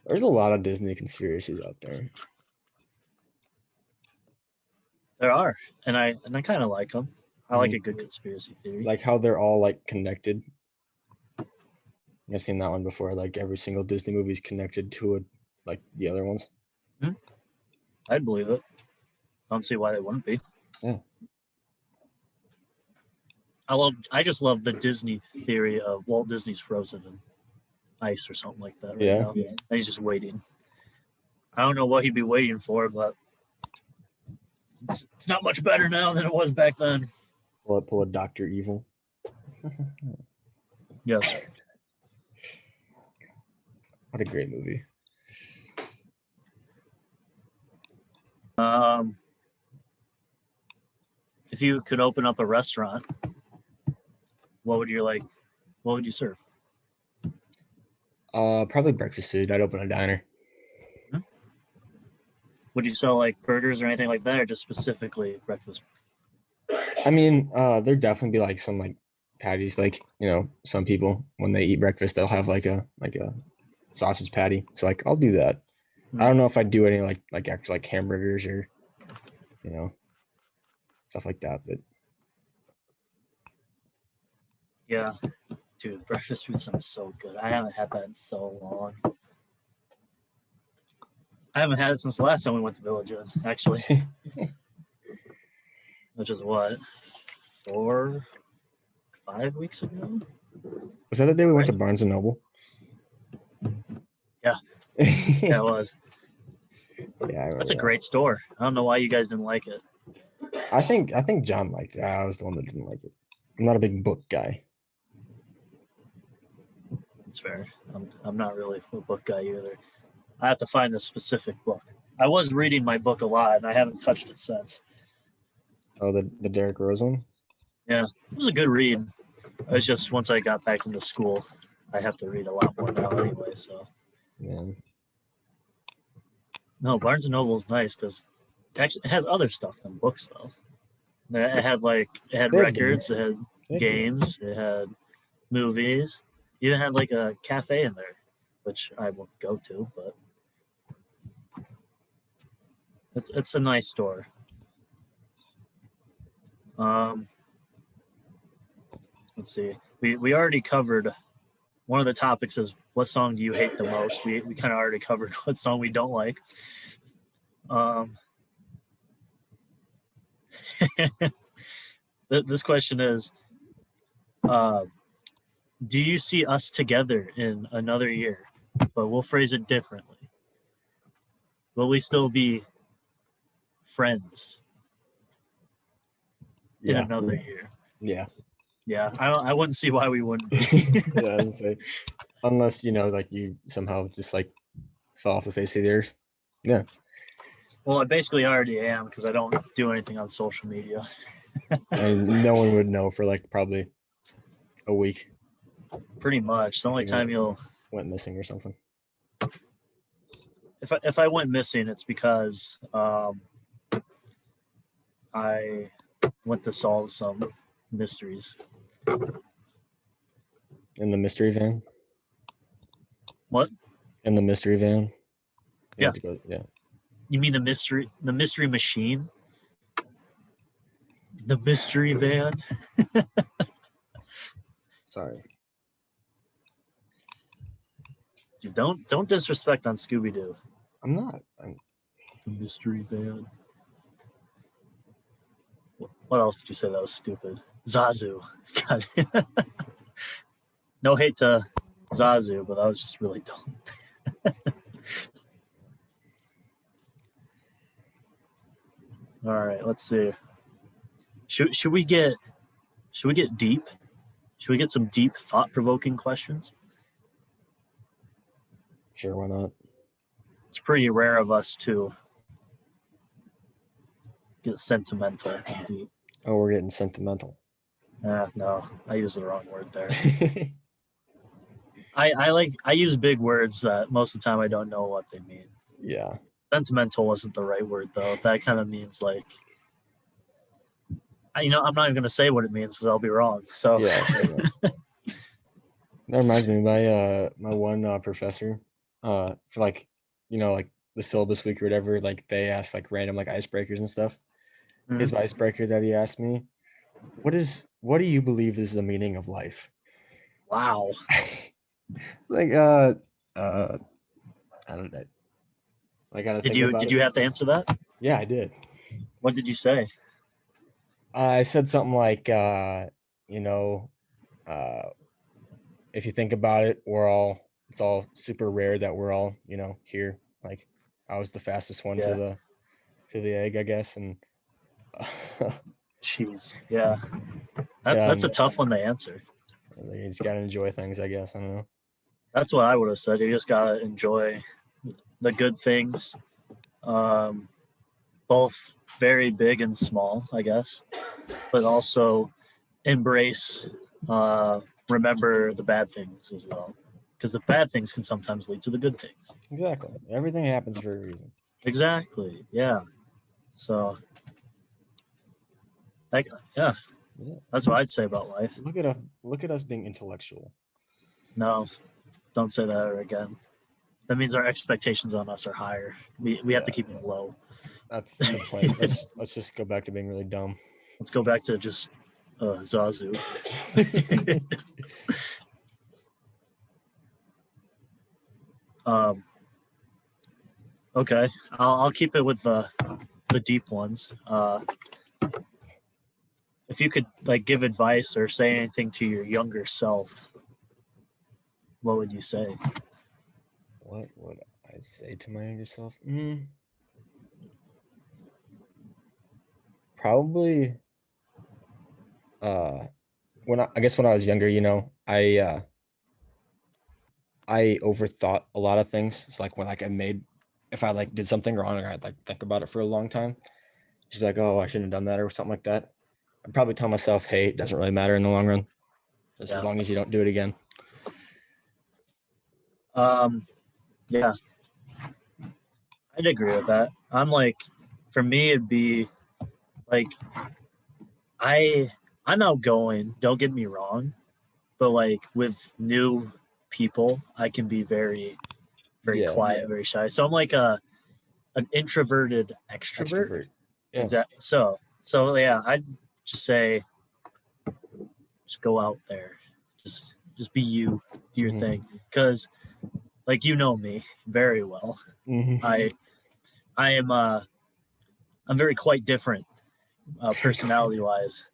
There's a lot of Disney conspiracies out there. There are, and I kind of like them. I like a good conspiracy theory. Like how they're all like connected. I've seen that one before. Like every single Disney movie is connected to like the other ones. I'd believe it. I don't see why they wouldn't be. Yeah. I just love the Disney theory of Walt Disney's frozen in ice or something like that. Right now. And he's just waiting. I don't know what he'd be waiting for, but it's not much better now than it was back then. Pull a Dr. Evil. Yes. What a great movie. If you could open up a restaurant, what would you serve? Probably breakfast food. I'd open a diner. Would you sell like burgers or anything like that, or just specifically breakfast? I mean, there'd definitely be like some like patties. Like, some people when they eat breakfast, they'll have like a sausage patty. So like, I'll do that. I don't know if I'd do any like actual like hamburgers or stuff like that. But yeah, dude, breakfast food sounds so good. I haven't had that in so long. I haven't had it since the last time we went to Village Inn, actually. Which is what, 4, 5 weeks ago? Was that the day we went to Barnes and Noble? Yeah. Yeah, it was. Yeah, that's a great store. I don't know why you guys didn't like it. I think John liked it. I was the one that didn't like it. I'm not a big book guy. It's fair. I'm not really a book guy either. I have to find a specific book. I was reading my book a lot, and I haven't touched it since. Oh, the Derrick Rose one? Yeah, it was a good read. It's just once I got back into school, I have to read a lot more now anyway. So. Yeah. No, Barnes & Noble is nice because it has other stuff than books, though. It had records, it had games, it had movies. It even had like a cafe in there, which I won't go to, but it's a nice store. Let's see. We already covered one of the topics is what song do you hate the most? We kind of already covered what song we don't like. This question is, do you see us together in another year? But we'll phrase it differently. Will we still be friends in another year? Yeah. Yeah, I wouldn't see why we wouldn't be. Yeah, I was say, unless like you somehow just like fell off the face of the earth. Yeah. Well, I basically already am because I don't do anything on social media. I mean, no one would know for like probably a week. Pretty much. The only time you'll went missing or something. If I went missing, it's because I went to solve some mysteries. In the mystery van? What? In the mystery van? Yeah. Yeah. You mean the mystery machine? The mystery van? Sorry. Don't disrespect on Scooby-Doo. I'm not. The mystery van. What else did you say that was stupid? Zazu. God. No hate to Zazu, but that was just really dumb. All right, let's see. Should we get deep? Should we get some deep, thought-provoking questions? Sure, why not? It's pretty rare of us to get sentimental and deep. Oh, we're getting sentimental. No, I used the wrong word there. I use big words that most of the time I don't know what they mean. Yeah. Sentimental wasn't the right word though. That kind of means like, I'm not even going to say what it means because I'll be wrong. So yeah. That reminds me, my one professor, for like, like the syllabus week or whatever, like they asked like random like icebreakers and stuff. Mm-hmm. His icebreaker that he asked me, what do you believe is the meaning of life? Wow. It's like I don't know. I gotta Did you have to answer that? Yeah, I did. What did you say? I said something like if you think about it, it's all super rare that we're all, here. Like I was the fastest one to the egg, I guess. And jeez. Yeah. That's a tough one to answer. Like, you just gotta enjoy things, I guess. I don't know. That's what I would have said. You just gotta enjoy the good things. But both very big and small, I guess, but also embrace, remember the bad things as well, because the bad things can sometimes lead to the good things. Exactly. Everything happens for a reason. Exactly. Yeah. So, like, yeah, that's what I'd say about life. Look at us being intellectual. No, don't say that ever again. That means our expectations on us are higher. We have to keep them low. That's the point. let's just go back to being really dumb. Let's go back to just Zazu. Okay, I'll keep it with the deep ones. If you could like give advice or say anything to your younger self, what would you say? What would I say to my younger self? Probably when I guess when I was younger, I overthought a lot of things. It's like when if I like did something wrong or I'd like think about it for a long time, just be like, oh, I shouldn't have done that or something like that. I'd probably tell myself, hey, it doesn't really matter in the long run. Just as long as you don't do it again. Yeah, I'd agree with that. I'm like, for me, it'd be like, I'm outgoing. Don't get me wrong, but like with new people, I can be very, very quiet, very shy. So I'm like an introverted extrovert. Yeah. Exactly. So yeah, I'd just say, just go out there, just be you, do your thing, because like you know me very well. I am I'm very quite different personality wise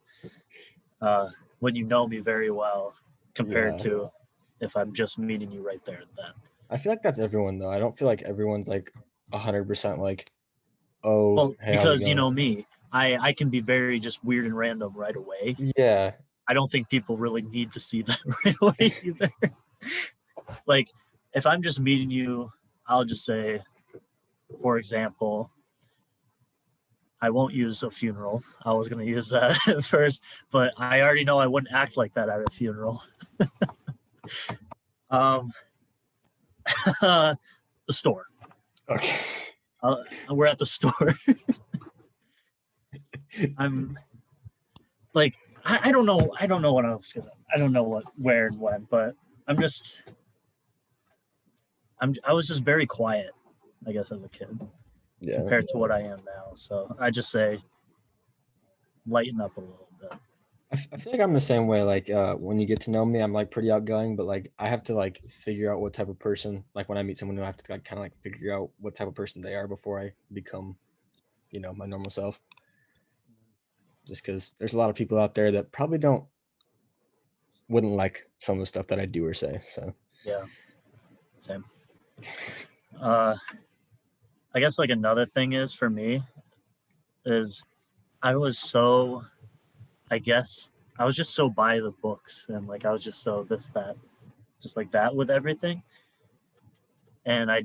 when you know me very well compared to if I'm just meeting you right there and then. I feel like that's everyone though. I don't feel like everyone's like 100% like, oh, well, hey, because you know me, I can be very just weird and random right away. Yeah. I don't think people really need to see that right away either. Like if I'm just meeting you, I'll just say, for example, I won't use a funeral. I was going to use that first, but I already know I wouldn't act like that at a funeral. The store. Okay. We're at the store. I'm like, I don't know. I don't know what else. I don't know what, where, and when. But I was just very quiet, I guess, as a kid, compared to what I am now. So I just say, lighten up a little bit. I feel like I'm the same way. Like when you get to know me, I'm like pretty outgoing, but like I have to like figure out what type of person. Like when I meet someone new, I have to like kind of like figure out what type of person they are before I become, my normal self. Just because there's a lot of people out there that probably wouldn't like some of the stuff that I do or say. So yeah, same. I guess like another thing is for me is I was just so by the books and like I was just so this, that, just like that with everything. And I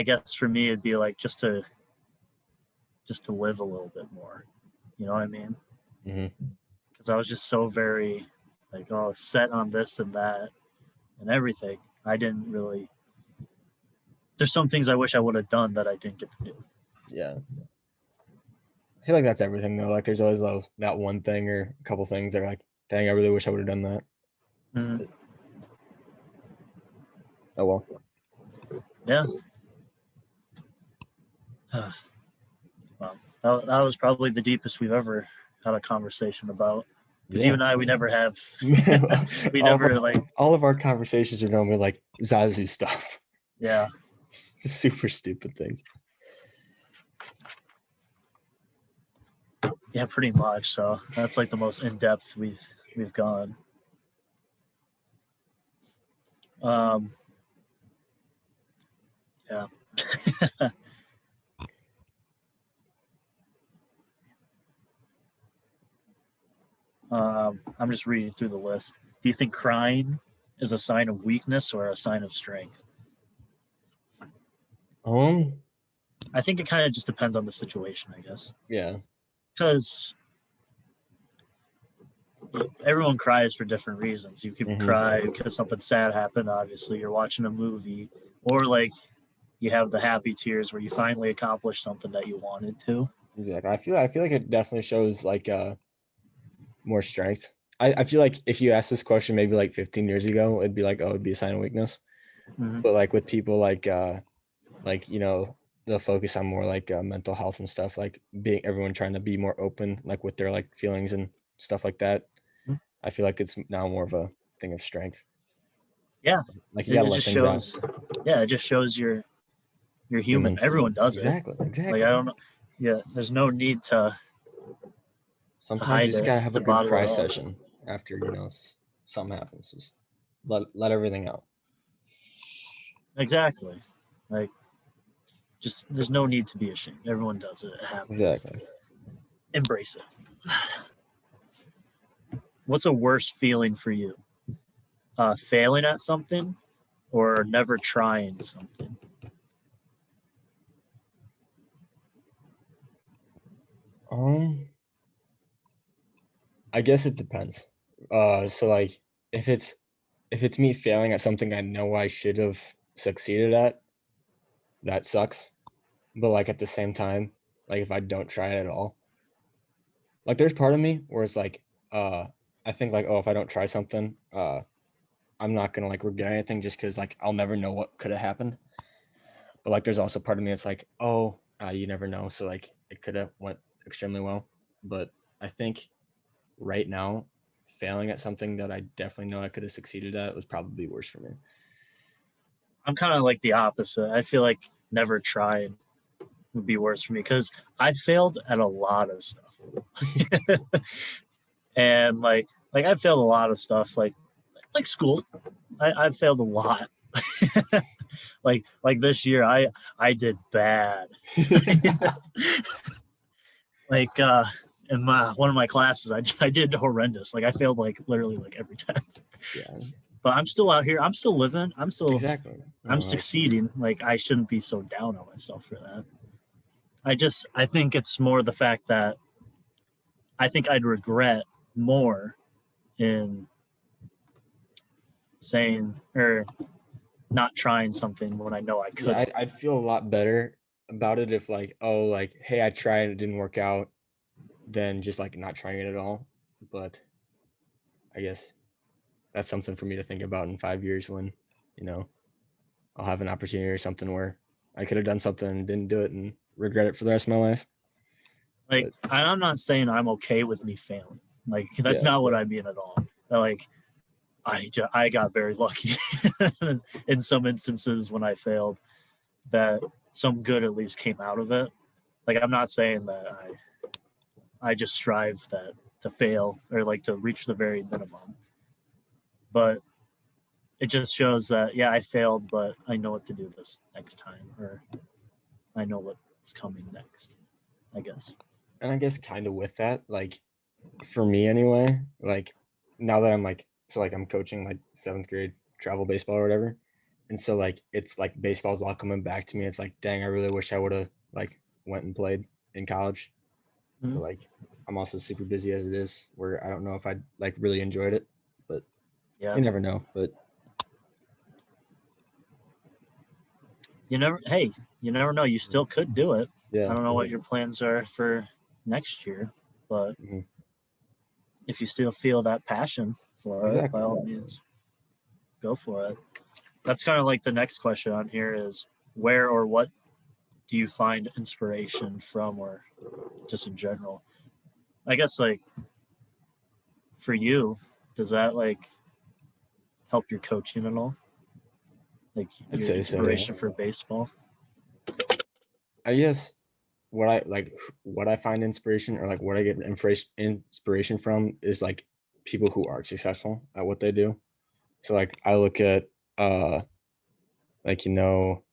guess for me it'd be like just to live a little bit more. You know what I mean? Because I was just so very like, set on this and that and everything. I didn't really, there's some things I wish I would have done that I didn't get to do. Yeah. I feel like that's everything though. Like there's always that one thing or a couple things that are like, dang, I really wish I would have done that. Oh well. Yeah. Well, that was probably the deepest we've ever had a conversation about. Because you and I, we never have. All of our conversations are normally like Zazu stuff. Yeah. Super stupid things. Yeah, pretty much. So that's like the most in depth we've gone. Yeah. I'm just reading through the list. Do you think crying is a sign of weakness or a sign of strength? I think it kind of just depends on the situation, I guess. Yeah. Because everyone cries for different reasons. You could cry because something sad happened. Obviously, you're watching a movie, or like you have the happy tears where you finally accomplished something that you wanted to. Exactly. I feel like it definitely shows like more strength. I feel like if you asked this question maybe like 15 years ago, it'd be like, oh, it'd be a sign of weakness. But like with people like you know, they'll focus on more like mental health and stuff, like being everyone trying to be more open, like with their like feelings and stuff like that. I feel like it's now more of a thing of strength. Yeah, like you gotta let just things shows. out. Yeah, it just shows you're human. Everyone does exactly. it. Exactly. Like I don't know. Yeah, there's no need to. Sometimes you just gotta have a good cry session after, you know, something happens. Just let everything out. Exactly. Like, just there's no need to be ashamed. Everyone does it. It happens. Exactly. Embrace it. What's a worse feeling for you? Failing at something or never trying something? I guess it depends. So like if it's me failing at something I know I should have succeeded at, that sucks. But like at the same time, like if I don't try it at all, like there's part of me where it's like, I think like, oh, if I don't try something, I'm not gonna like regret anything just because like I'll never know what could have happened. But like there's also part of me that's like, oh, you never know. So like it could have went extremely well. But I think right now, failing at something that I definitely know I could have succeeded at was probably worse for me. I'm kind of like the opposite. I feel like never tried would be worse for me because I failed at a lot of stuff. And like I failed a lot of stuff like school. I failed a lot. like this year I did bad. Like in one of my classes I did horrendous. Like I failed like literally like every test. Yeah. But I'm still out here. I'm still living. I'm still exactly. I'm succeeding. Like I shouldn't be so down on myself for that. I think it's more the fact that I think I'd regret more in saying or not trying something when I know I could. Yeah, I'd feel a lot better about it if like, oh, like, hey, I tried and it didn't work out, than just like not trying it at all. But I guess that's something for me to think about in 5 years when, you know, I'll have an opportunity or something where I could have done something and didn't do it and regret it for the rest of my life. Like, but I'm not saying I'm okay with me failing. Like, that's not what I mean at all. But like, I got very lucky in some instances when I failed that some good at least came out of it. Like, I'm not saying that I just strive to fail or like to reach the very minimum. But it just shows that, yeah, I failed, but I know what to do this next time, or I know what's coming next, I guess. And I guess kind of with that, like for me anyway, like now that I'm like, so like I'm coaching like 7th grade travel baseball or whatever. And so like, it's like baseball's all coming back to me. It's like, dang, I really wish I would have like went and played in college. But like, I'm also super busy as it is where I don't know if I'd like really enjoyed it, but you never know. But you never know. You still could do it. Yeah. I don't know what your plans are for next year, but if you still feel that passion for it, by all means, go for it. That's kind of like the next question on here is where or what do you find inspiration from, or just in general? I guess like for you, does that like help your coaching at all? Like your inspiration for baseball? I guess what I find inspiration, or like what I get inspiration from, is like people who are successful at what they do. So like I look at like, you know,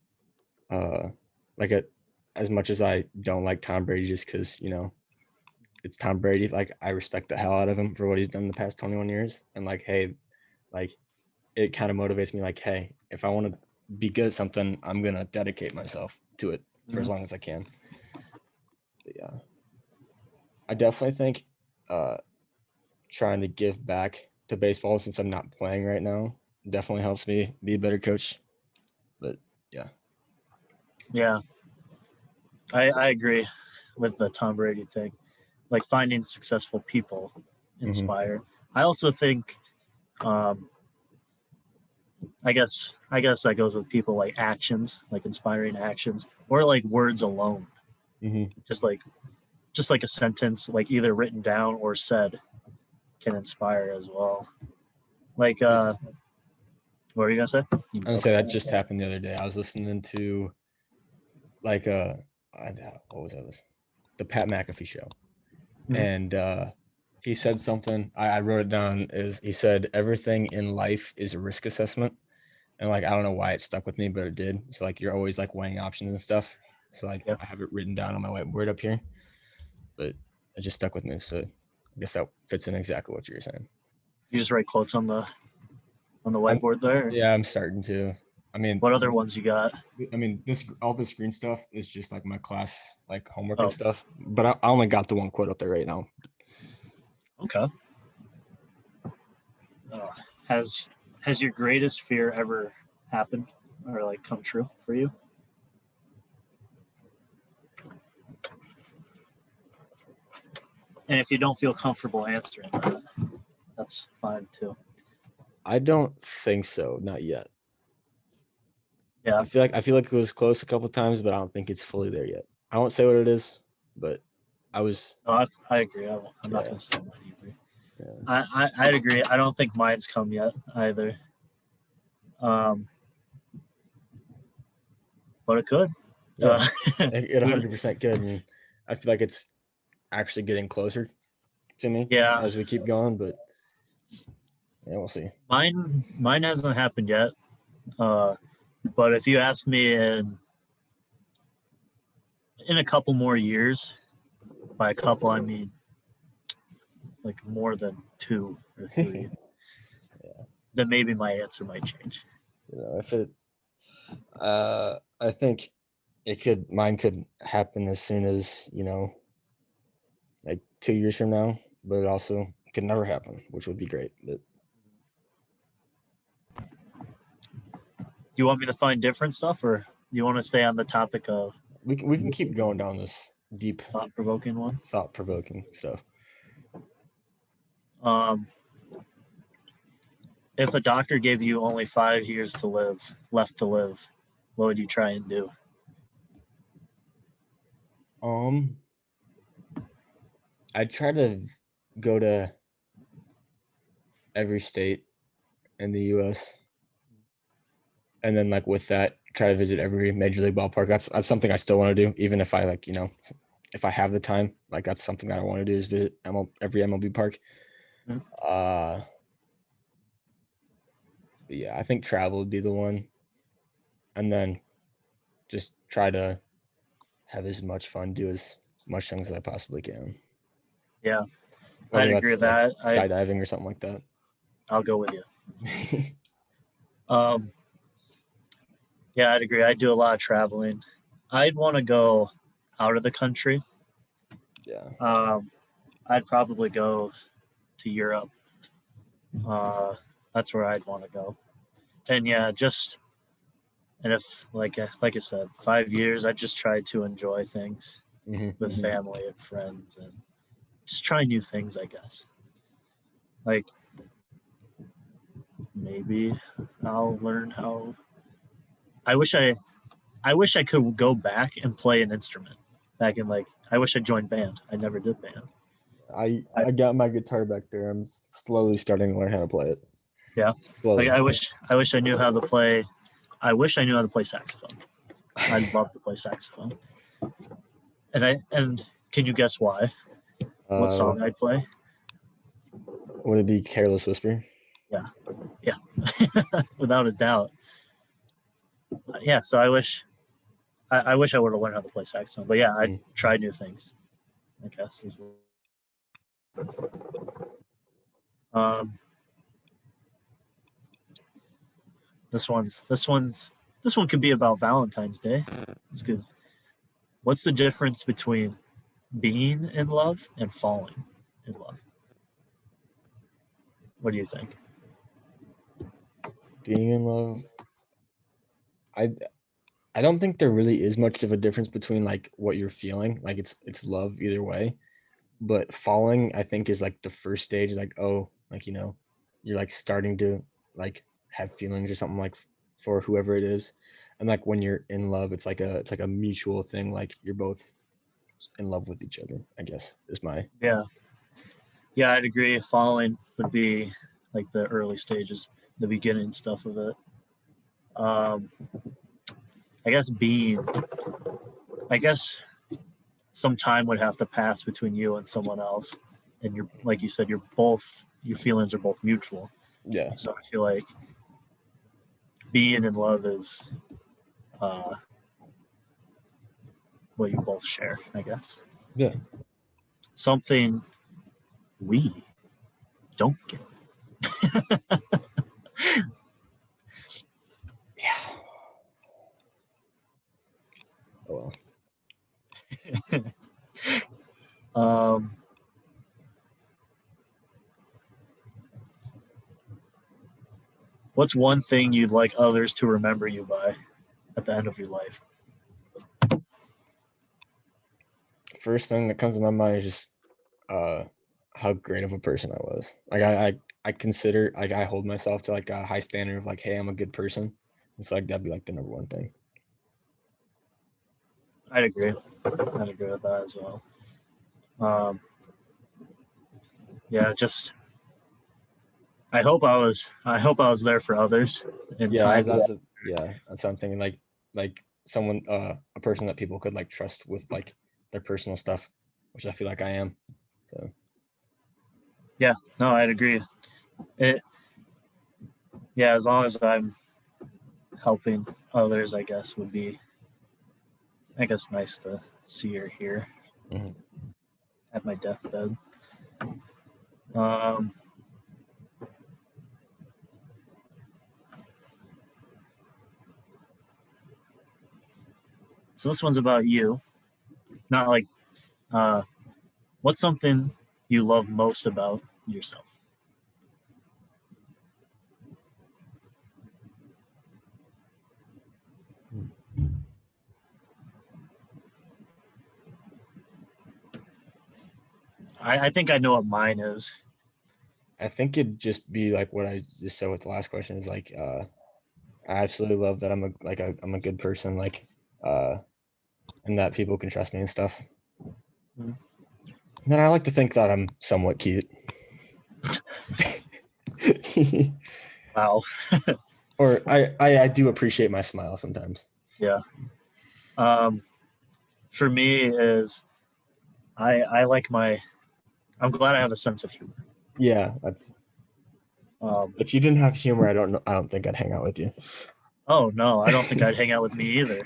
like as much as I don't like Tom Brady just because, you know, it's Tom Brady, like I respect the hell out of him for what he's done the past 21 years. And like, hey, like it kind of motivates me like, hey, if I want to be good at something, I'm going to dedicate myself to it. for as long as I can. But yeah, I definitely think trying to give back to baseball since I'm not playing right now definitely helps me be a better coach. But yeah. Yeah, I agree with the Tom Brady thing. Like finding successful people inspire. I also think, I guess that goes with people like actions, like inspiring actions, or like words alone. Just like a sentence, like either written down or said, can inspire as well. Like, what were you gonna say? I was gonna say that just happened the other day. I was listening to like what was I listening? The Pat McAfee show, and he said something. I wrote it down. Is he said everything in life is a risk assessment, and like I don't know why it stuck with me, but it did. So like you're always like weighing options and stuff. So like I have it written down on my whiteboard up here, but it just stuck with me. So I guess that fits in exactly what you were saying. You just write quotes on the whiteboard there? Yeah, I'm starting to. I mean, what other ones you got? I mean, all this green stuff is just like my class, like homework and stuff. But I only got the one quote up there right now. Okay. Has your greatest fear ever happened or like come true for you? And if you don't feel comfortable answering that, that's fine too. I don't think so, not yet. Yeah. I feel like it was close a couple of times, but I don't think it's fully there yet. I won't say what it is, but I was. I agree. I'm not going to say mine either. Yeah. I'd agree. I don't think mine's come yet either. But it could. Yeah, it 100% could. And I feel like it's actually getting closer to me as we keep going, but yeah, we'll see. Mine hasn't happened yet. But if you ask me in a couple more years, by a couple I mean like more than 2 or 3, then maybe my answer might change. You know, if it, I think mine could happen as soon as, like 2 years from now, but it also could never happen, which would be great. But do you want me to find different stuff, or do you want to stay on the topic of? We can keep going down this deep, thought-provoking one. Thought-provoking stuff. If a doctor gave you only 5 years left to live, what would you try and do? I'd try to go to every state in the U.S. and then like with that, try to visit every major league ballpark. That's something I still want to do, even if I if I have the time. Like that's something that I want to do is visit every MLB park. But yeah, I think travel would be the one, and then just try to have as much fun, do as much things as I possibly can. Yeah, I'd agree with that. Skydiving or something like that. I'll go with you. Yeah, I'd agree. I do a lot of traveling. I'd want to go out of the country. Yeah. I'd probably go to Europe. That's where I'd want to go. And yeah, and if like I said, 5 years, I'd just try to enjoy things with family and friends and just try new things, I guess. Like maybe I'll learn how. I wish I could go back and play an instrument. Back in I wish I joined band. I never did band. I got my guitar back there. I'm slowly starting to learn how to play it. Yeah. Slowly. I wish I knew how to play. I wish I knew how to play saxophone. I'd love to play saxophone. And can you guess why? What song I'd play? Would it be Careless Whisper? Yeah. Without a doubt. Yeah, so I wish I would have learned how to play saxophone. But yeah, I'd try new things, I guess. This one could be about Valentine's Day. It's good. What's the difference between being in love and falling in love? What do you think? Being in love, I don't think there really is much of a difference between like what you're feeling. Like it's love either way. But falling, I think, is like the first stage, like, oh, like, you're like starting to like have feelings or something, like for whoever it is. And like when you're in love, it's like a mutual thing, like you're both in love with each other, I guess, is my. Yeah. Yeah, I'd agree. Falling would be like the early stages, the beginning stuff of it. I guess some time would have to pass between you and someone else, and you're, like you said, your feelings are both mutual. Yeah. So I feel like being in love is what you both share, I guess. Yeah. Something we don't get. Yeah. Oh, well. What's one thing you'd like others to remember you by at the end of your life? First thing that comes to my mind is just how great of a person I was. Like I consider, like, I hold myself to like a high standard of like, hey, I'm a good person. It's like that'd be like the number one thing. I'd agree with that as well. Yeah, just I hope I was there for others in times. That's what I'm thinking. Like someone, a person that people could like trust with like their personal stuff, which I feel like I am. So. Yeah, no, I'd agree. As long as I'm helping others, I guess would be, nice to see or hear at my deathbed. So this one's about you. Not like, what's something you love most about yourself? I think I know what mine is. I think it'd just be like what I just said with the last question is like, I absolutely love that I'm a good person, like, and that people can trust me and stuff. And then I like to think that I'm somewhat cute. Wow. Or I do appreciate my smile sometimes. Yeah. For me is I'm glad I have a sense of humor. Yeah, that's. If you didn't have humor, I don't think I'd hang out with you. Oh no, I don't think I'd hang out with me either.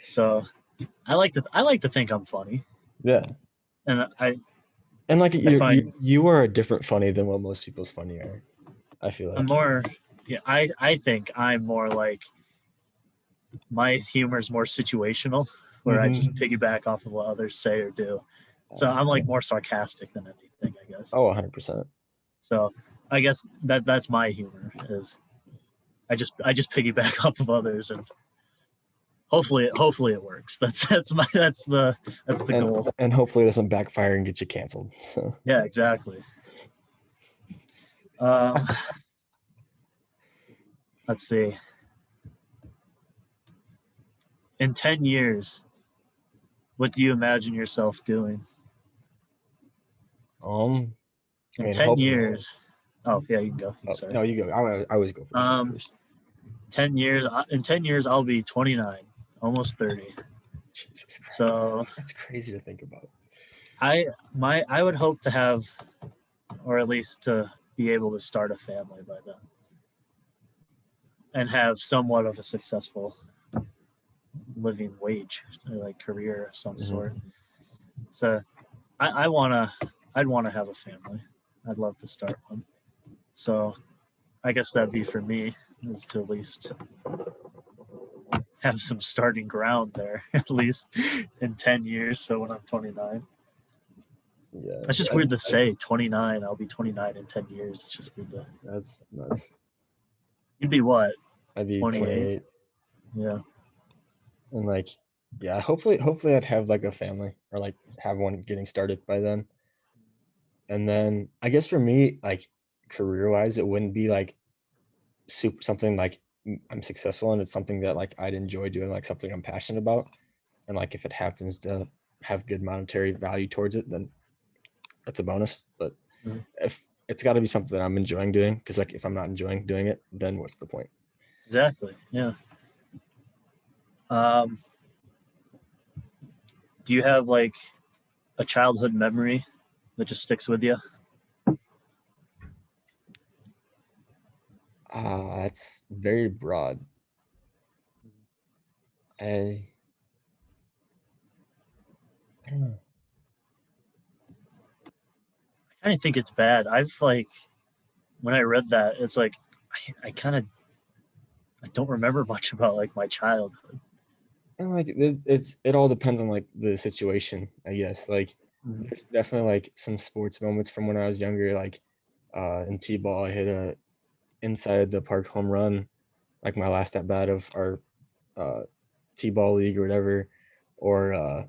So, I like to think I'm funny. Yeah. And like you are a different funny than what most people's funny are. I feel like I'm more. Yeah, I think I'm more like, my humor is more situational, where I just piggyback off of what others say or do. So I'm like more sarcastic than anything, I guess. Oh, 100%. So I guess that's my humor, is I just piggyback off of others, and hopefully it works. That's the goal. And hopefully it doesn't backfire and get you canceled. So. Yeah, exactly. Let's see. In 10 years, what do you imagine yourself doing? In 10 years. Oh, yeah, you can go. No, you go. I always go first. 10 years. In 10 years, I'll be 29, almost 30. Jesus Christ. So that's crazy to think about. I would hope to have, or at least to be able to start a family by then, and have somewhat of a successful living wage, or like career of some sort. So I'd want to have a family. I'd love to start one. So I guess that'd be for me, is to at least have some starting ground there at least in 10 years. So when I'm 29, Yeah, that's just weird to say. 29, I'll be 29 in 10 years. It's just weird to. That's nuts. You'd be what? I'd be 28? 28. Yeah. And like, yeah, hopefully I'd have like a family or like have one getting started by then. And then I guess for me, like career wise, it wouldn't be like super something like I'm successful in. It's something that like I'd enjoy doing, like something I'm passionate about. And like if it happens to have good monetary value towards it, then that's a bonus. But if it's got to be something that I'm enjoying doing, because like if I'm not enjoying doing it, then what's the point? Exactly. Yeah. Do you have like a childhood memory that just sticks with you? That's very broad. I don't know. I kind of think it's bad. I've like, when I read that, it's like, I don't remember much about like my childhood. And like it all depends on like the situation, I guess. Like there's definitely like some sports moments from when I was younger, like in T-ball, I hit a inside the park home run, like my last at bat of our uh, T-ball league or whatever, or uh,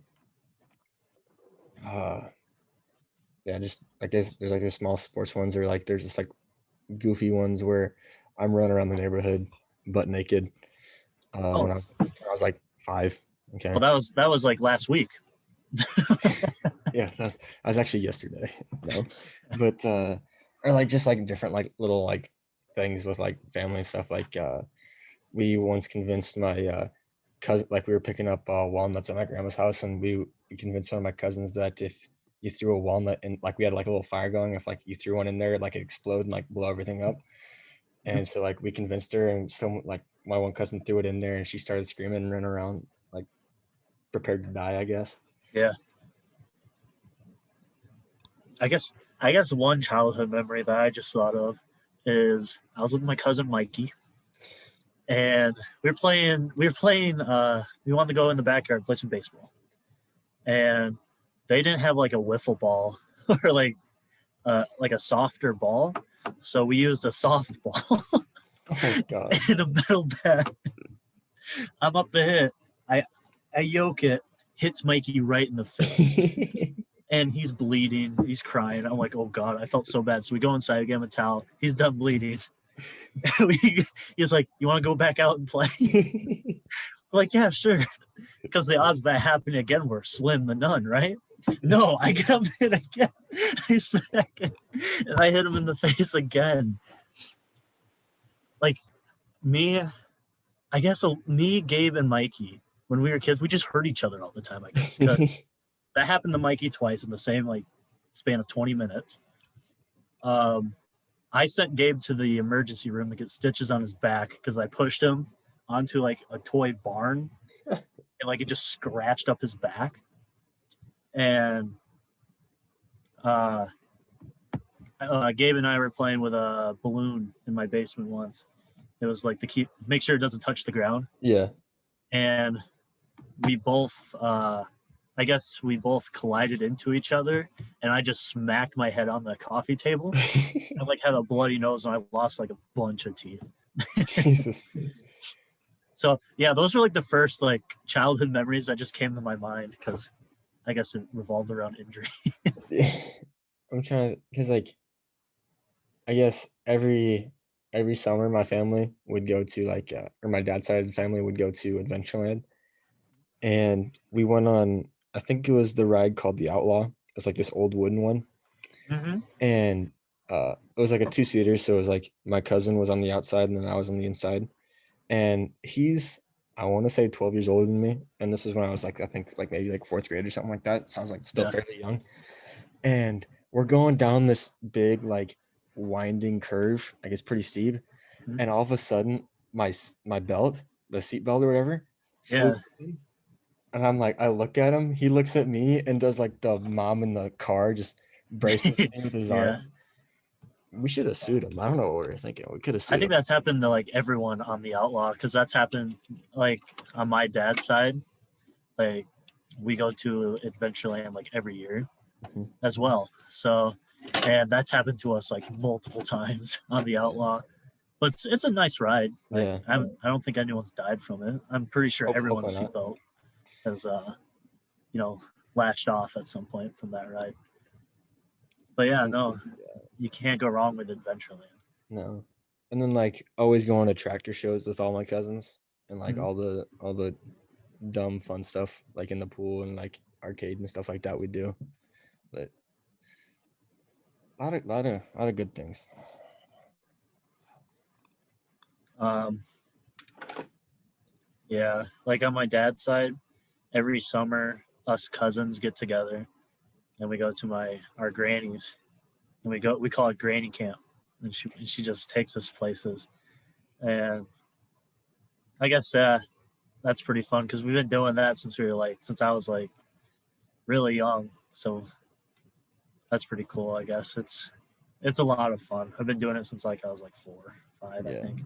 yeah, just I guess there's like the small sports ones, or like there's just like goofy ones where I'm running around the neighborhood butt naked when I was like 5. Okay. Well, that was like last week. Yeah, that was actually yesterday. No, but or like just like different like little like things with like family and stuff. Like we once convinced my cousin, like we were picking up walnuts at my grandma's house, and we convinced one of my cousins that if you threw a walnut in, like we had like a little fire going, if like you threw one in there, like it explode and like blow everything up. And so like we convinced her, and so like my one cousin threw it in there, and she started screaming and running around like prepared to die, I guess. Yeah. I guess one childhood memory that I just thought of is I was with my cousin Mikey, and we wanted to go in the backyard and play some baseball, and they didn't have like a wiffle ball or like a softer ball, so we used a softball. Oh God. In a metal bat. I'm up to hit. I yoke it, hits Mikey right in the face. And he's bleeding. He's crying. I'm like, oh God, I felt so bad. So we go inside, give him a towel. He's done bleeding. He's like, you want to go back out and play? We're like, yeah, sure. Because the odds of that happening again were slim to none, right? No, I get up and again. I smack it. And I hit him in the face again. Like me, I guess me, Gabe, and Mikey, when we were kids, we just hurt each other all the time, I guess. That happened to Mikey twice in the same like span of 20 minutes. I sent Gabe to the emergency room to get stitches on his back because I pushed him onto like a toy barn and like it just scratched up his back. And Gabe and I were playing with a balloon in my basement once. It was like to make sure it doesn't touch the ground. Yeah. And we both I guess we both collided into each other, and I just smacked my head on the coffee table. I like had a bloody nose, and I lost like a bunch of teeth. Jesus. So yeah, those were like the first like childhood memories that just came to my mind because I guess it revolved around injury. I'm trying to, because like I guess every summer my family would go to like or my dad's side of the family would go to Adventureland, and we went on, I think it was the ride called the Outlaw. It was like this old wooden one. Mm-hmm. And it was like a 2-seater, so it was like my cousin was on the outside and then I was on the inside. And he's, I want to say 12 years older than me, and this was when I was like, I think like maybe like 4th grade or something like that. Sounds like still fairly young. And we're going down this big like winding curve, like it's pretty steep. Mm-hmm. And all of a sudden my belt, the seat belt or whatever, flew in. And I'm like, I look at him, he looks at me and does like the mom in the car, just braces me with his arm. We should have sued him. I don't know what we were thinking. We could have sued I think him. that's happened to like everyone on the Outlaw, because that's happened like on my dad's side. Like we go to Adventureland like every year Mhm. as well. So, and that's happened to us like multiple times on the Outlaw. But it's a nice ride. Like Yeah. I don't think anyone's died from it. I'm pretty sure everyone's Hopefully not. seatbelt has latched off at some point from that ride. But yeah, no, you can't go wrong with Adventureland. No. And then like always going to tractor shows with all my cousins and like Mhm. all the dumb fun stuff like in the pool and like arcade and stuff like that we do. But a lot of good things. Yeah, like on my dad's side, every summer us cousins get together and we go to our granny's and we call it granny camp, and she just takes us places, and I guess that's pretty fun because we've been doing that since I was like really young, so that's pretty cool. I guess it's a lot of fun. I've been doing it since like I was like 4, 5, I think.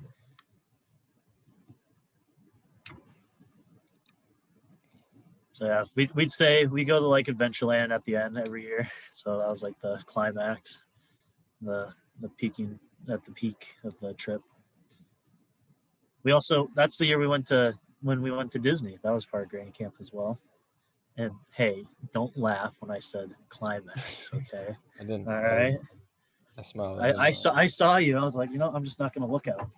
So yeah, we'd say we go to like Adventureland at the end every year. So that was like the climax, the peaking at the peak of the trip. We also that's the year when we went to Disney. That was part of Granny Camp as well. And hey, don't laugh when I said climax, okay? I didn't. All right. I smiled. I saw you. I was like, I'm just not gonna look at him.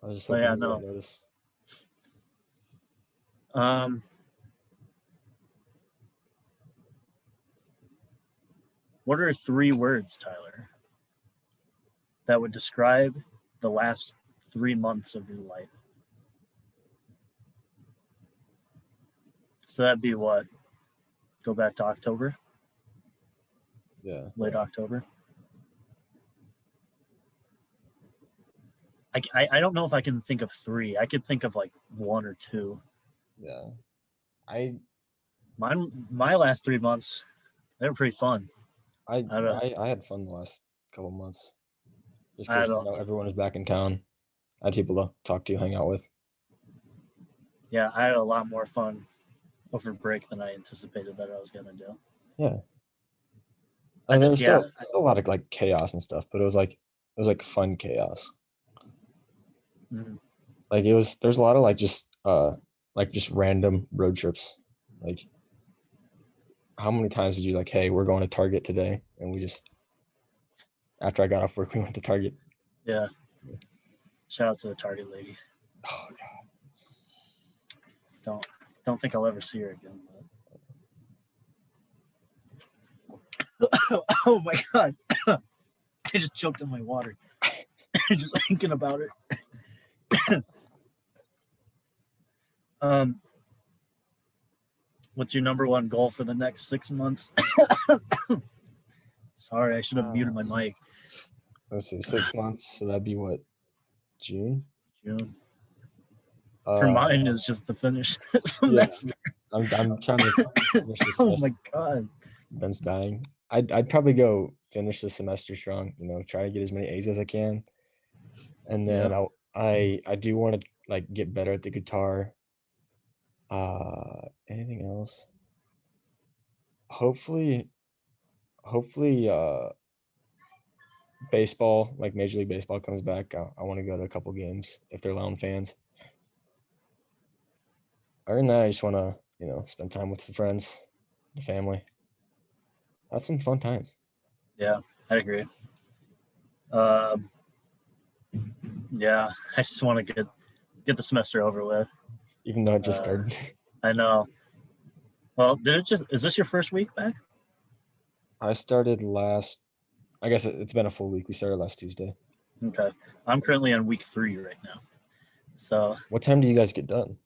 I was just But hoping yeah, you no. would notice. What are 3 words, Tyler, that would describe the last 3 months of your life? So that'd be what? Go back to October? Yeah. Late October? I don't know if I can think of 3. I could think of like 1 or 2. Yeah. My last 3 months, they were pretty fun. I had fun the last couple months. Just I because don't know. everyone was back in town. I had people to talk to, hang out with. Yeah, I had a lot more fun over break than I anticipated that I was gonna do. Yeah. There was still a lot of like chaos and stuff, but it was like fun chaos. Mhm. Like there's a lot of like just random road trips. Like how many times did you like, hey, we're going to Target today, and we just after I got off work we went to Target. Yeah. Shout out to the Target lady. Oh god. Don't think I'll ever see her again. Oh my god. I just choked on my water. Just thinking about it. What's your number 1 goal for the next 6 months? Sorry, I should have muted my mic. Let's see, 6 months, so that'd be what? June? June. For mine is just the finish semester. Yeah, I'm trying to finish this semester. Oh my god. Ben's dying. I'd probably go finish the semester strong, try to get as many A's as I can. And then I do want to like get better at the guitar. Anything else? Hopefully baseball, like Major League Baseball comes back. I want to go to a couple games if they're allowing fans. Other than that, I just want to, spend time with the friends, the family. Have some fun times. Yeah, I agree. Yeah, I just want to get the semester over with. Even though it just started. I know. Well, is this your first week back? I started I guess it's been a full week. We started last Tuesday. Okay. I'm currently on week 3 right now. So. What time do you guys get done?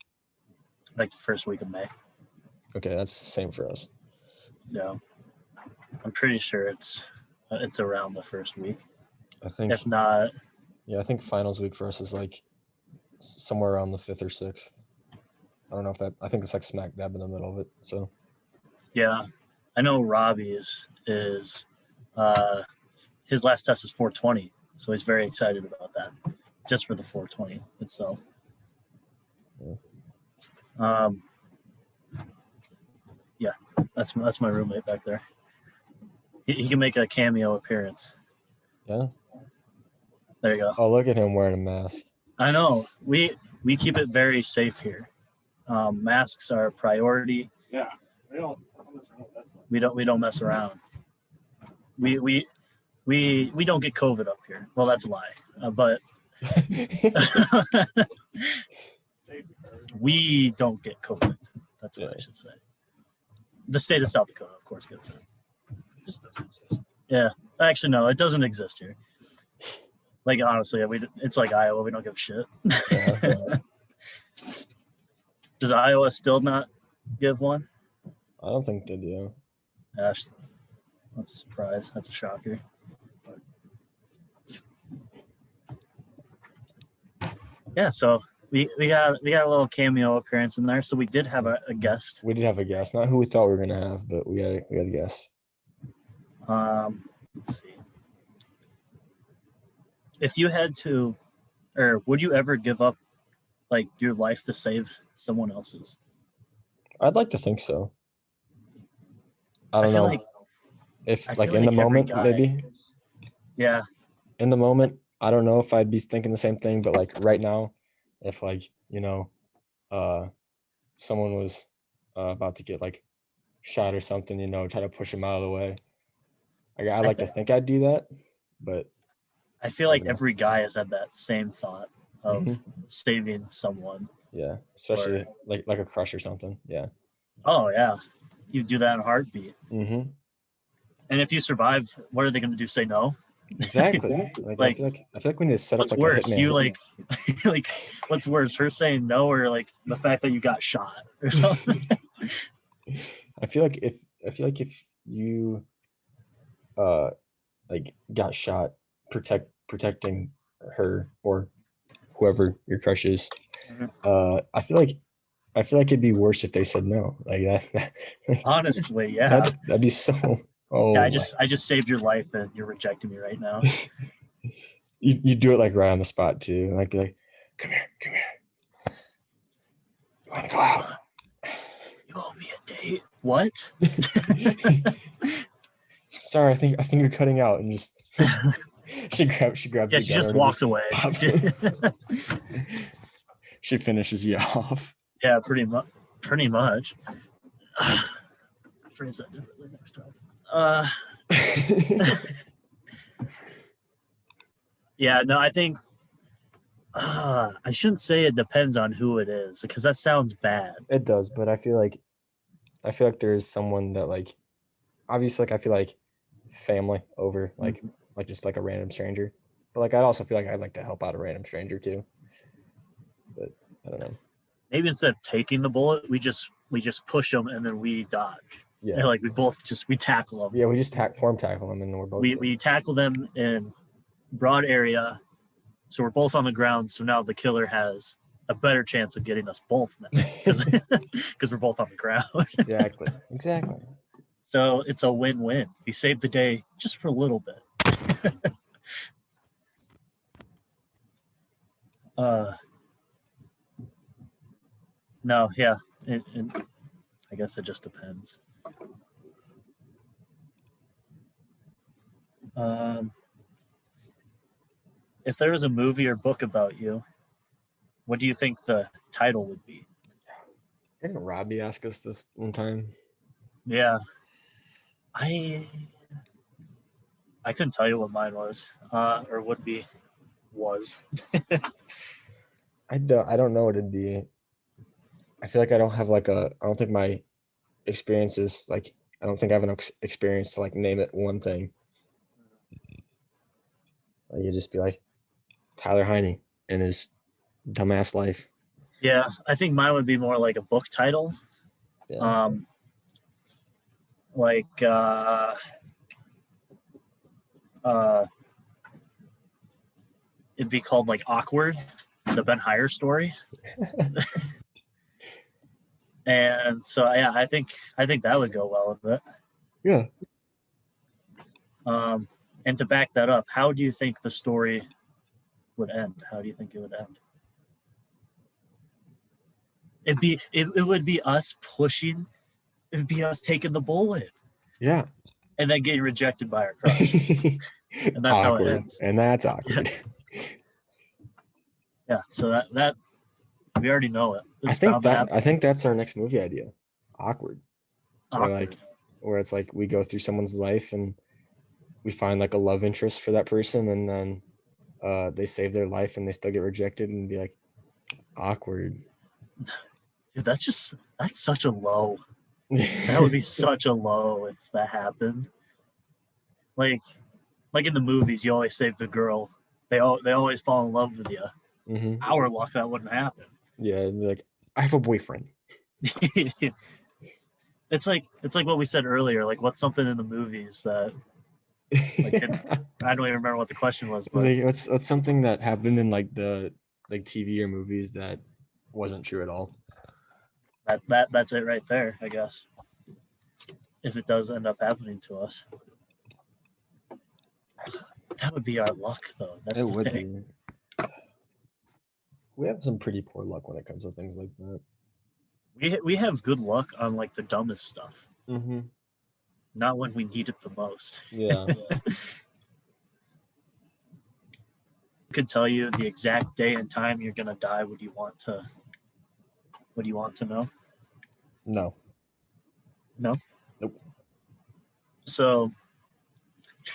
Like the first week of May. Okay, that's the same for us. Yeah. I'm pretty sure it's around the first week. I think. If not. Yeah, I think finals week for us is like somewhere around the 5th or 6th. I don't know I think it's like smack dab in the middle of it. So. Yeah. I know Robbie's is his last test is 420, so he's very excited about that, just for the 420 itself. Yeah, that's my roommate back there. He can make a cameo appearance. Yeah. There you go. Oh, look at him wearing a mask. I know. We keep it very safe here. Masks are a priority. Yeah, we don't mess around. We don't get COVID up here. Well, that's a lie. But we don't get COVID. That's what I should say. The state of South Dakota, of course, gets it. It just doesn't exist. Yeah. Actually, no, it doesn't exist here. Like, honestly, it's like Iowa. We don't give a shit. Yeah. Does Iowa still not give one? I don't think they do. Gosh, that's a surprise. That's a shocker. Yeah, so we got a little cameo appearance in there. So we did have a guest. We did have a guest, not who we thought we were gonna have, but we had a guest. Let's see. If you had to, or would you ever give up like your life to save someone else's? I'd like to think so. I don't feel know. like- If I like feel in the like every moment, guy- maybe. Yeah, In the moment, I don't know if I'd be thinking the same thing, but like right now, if like, someone was about to get like shot or something, try to push him out of the way. I like to think I'd do that, but I feel like Yeah. every guy has had that same thought of Mhm. saving someone. yeah, especially like a crush or something. Yeah. Oh yeah, you do that in a heartbeat. Mm-hmm. And if you survive, what are they going to do? Say no? Exactly. Like, I feel like we need to set What's up like worse? a hitman. You like what's worse? Her saying no, or like the fact that you got shot or something? I feel like if you like got shot protecting her or whoever your crush is, Mhm. I feel like it'd be worse if they said no. Like that Honestly, yeah. that'd be so Yeah, I just saved your life and you're rejecting me right now. you do it like right on the spot too. Like be like, come here. You wanna go out? You owe me a date. What? Sorry, I think you're cutting out, and just she grabs Yeah, the she gun just and walks away. pops she finishes you off. Yeah, pretty much. Phrase that differently next time. Yeah, no, I think I shouldn't say it depends on who it is, because that sounds bad. It does, but I feel like there is someone that like, obviously, like I feel like family over like just like a random stranger, but like I also feel like I'd like to help out a random stranger too. But I don't know. Maybe instead of taking the bullet, we just push them and then we dodge. Yeah, And like we both we tackle them. yeah, we just form tackle them, and we're both. We tackle them in broad area, so we're both on the ground. So now the killer has a better chance of getting us both now because we're both on the ground. Exactly. So it's a win-win. We saved the day just for a little bit. No, yeah, I guess it just depends. If there was a movie or book about you, what do you think the title would be? Didn't Robbie ask us this one time? Yeah, I couldn't tell you what mine was, or would be, was. I don't know what it'd be. I feel like I don't have like I don't think my experiences, like I don't think I have an experience to like name it one thing. Like, you just be like Tyler Heine and his dumbass life. Yeah, I think mine would be more like a book title. Yeah. It'd be called like Awkward, the Ben Hire story. And so yeah, I think that would go well with it. Yeah. And to back that up, how do you think the story would end? How do you think it would end? It would be us pushing. It would be us taking the bullet. Yeah. And then getting rejected by our crush. And that's awkward. how it ends. And that's awkward. Yeah. So that we already know it. I think that's our next movie idea. Awkward. Awkward. Where it's like we go through someone's life and we find like a love interest for that person, and then they save their life and they still get rejected, and be like, awkward. Dude, that's such a low. That would be such a low if that happened. Like in the movies, you always save the girl. They always fall in love with you. Mm-hmm. Our luck, that wouldn't happen. Yeah, it'd be like, I have a boyfriend. It's like what we said earlier. Like, what's something in the movies that? Like, I don't even remember what the question was. But like, what's something that happened in like the TV or movies that wasn't true at all? That's it right there, I guess. If it does end up happening to us, that would be our luck, though. That's it the would thing. be. We have some pretty poor luck when it comes to things like that. We have good luck on like the dumbest stuff. Mm-hmm. Not when we need it the most. Yeah. Could tell you the exact day and time you're gonna die. Would you want to know? No. No? Nope. So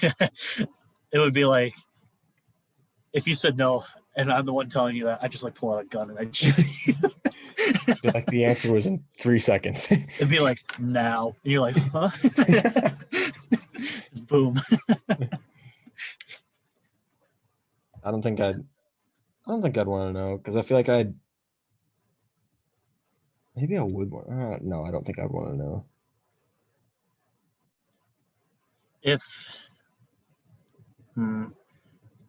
it would be like if you said no and I'm the one telling you that, I just like pull out a gun and I shoot you. Like the answer was in 3 seconds. It'd be like now. And you're like, huh? Just boom. I don't think I'd want to know, because I feel like maybe I would want. No, I don't think I'd want to know. If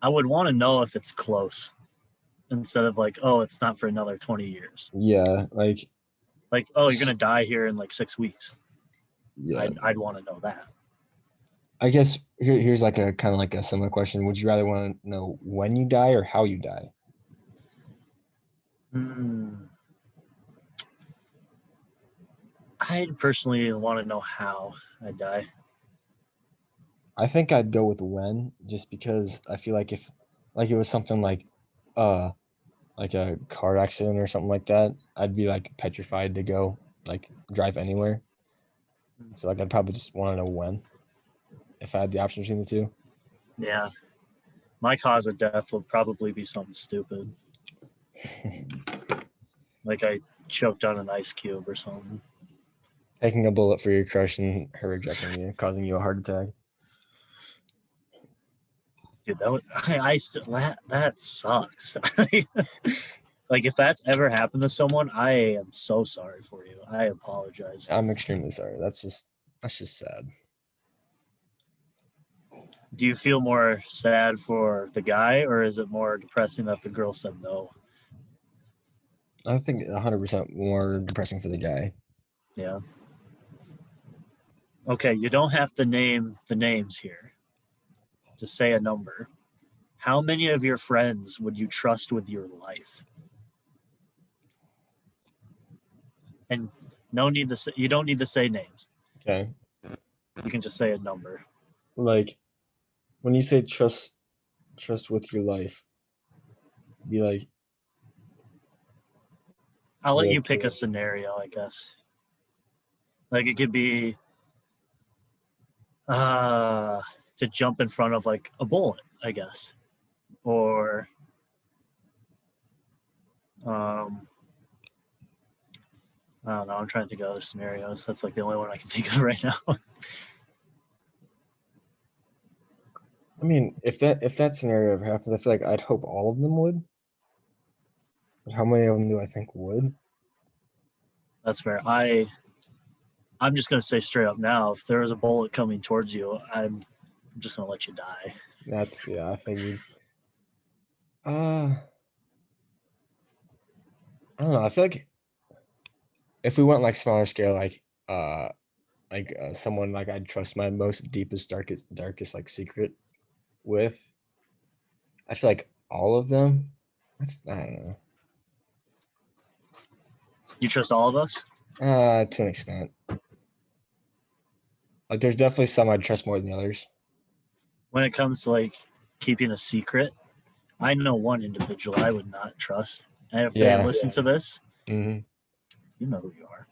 I would want to know if it's close, instead of like, oh, it's not for another 20 years. Yeah, like oh, you're gonna die here in like 6 weeks. Yeah, I'd want to know that. I guess here's like a kind of like a similar question. Would you rather want to know when you die or how you die? I'd personally want to know how I die. I think I'd go with when, just because I feel like if like it was something like a car accident or something like that, I'd be like petrified to go like drive anywhere. So like I'd probably just want to know when, if I had the option between the two. Yeah. My cause of death would probably be something stupid. Like I choked on an ice cube or something. Taking a bullet for your crush and her rejecting you, causing you a heart attack. Dude, that sucks. Like if that's ever happened to someone, I am so sorry for you. I apologize. I'm extremely sorry. That's just sad. Do you feel more sad for the guy, or is it more depressing that the girl said no? I think 100% more depressing for the guy. Yeah. Okay, you don't have to name the names here. Just say a number. How many of your friends would you trust with your life? And you don't need to say names. Okay. You can just say a number. Like when you say trust with your life, be like, I'll let you pick a scenario, I guess. Like it could be to jump in front of like a bullet, I guess. Or I don't know, I'm trying to think of other scenarios. That's like the only one I can think of right now. I mean, if that scenario ever happens, I feel like I'd hope all of them would. But how many of them do I think would? That's fair. I'm just gonna say straight up now, if there is a bullet coming towards you, I'm just gonna let you die. I figured. I don't know. I feel like if we went like smaller scale, like like someone like I'd trust my most deepest, darkest like secret with. I feel like all of them. I don't know. You trust all of us? To an extent. Like there's definitely some I'd trust more than others. When it comes to like keeping a secret, I know one individual I would not trust. And if they listen to this, Mm-hmm. you know who you are.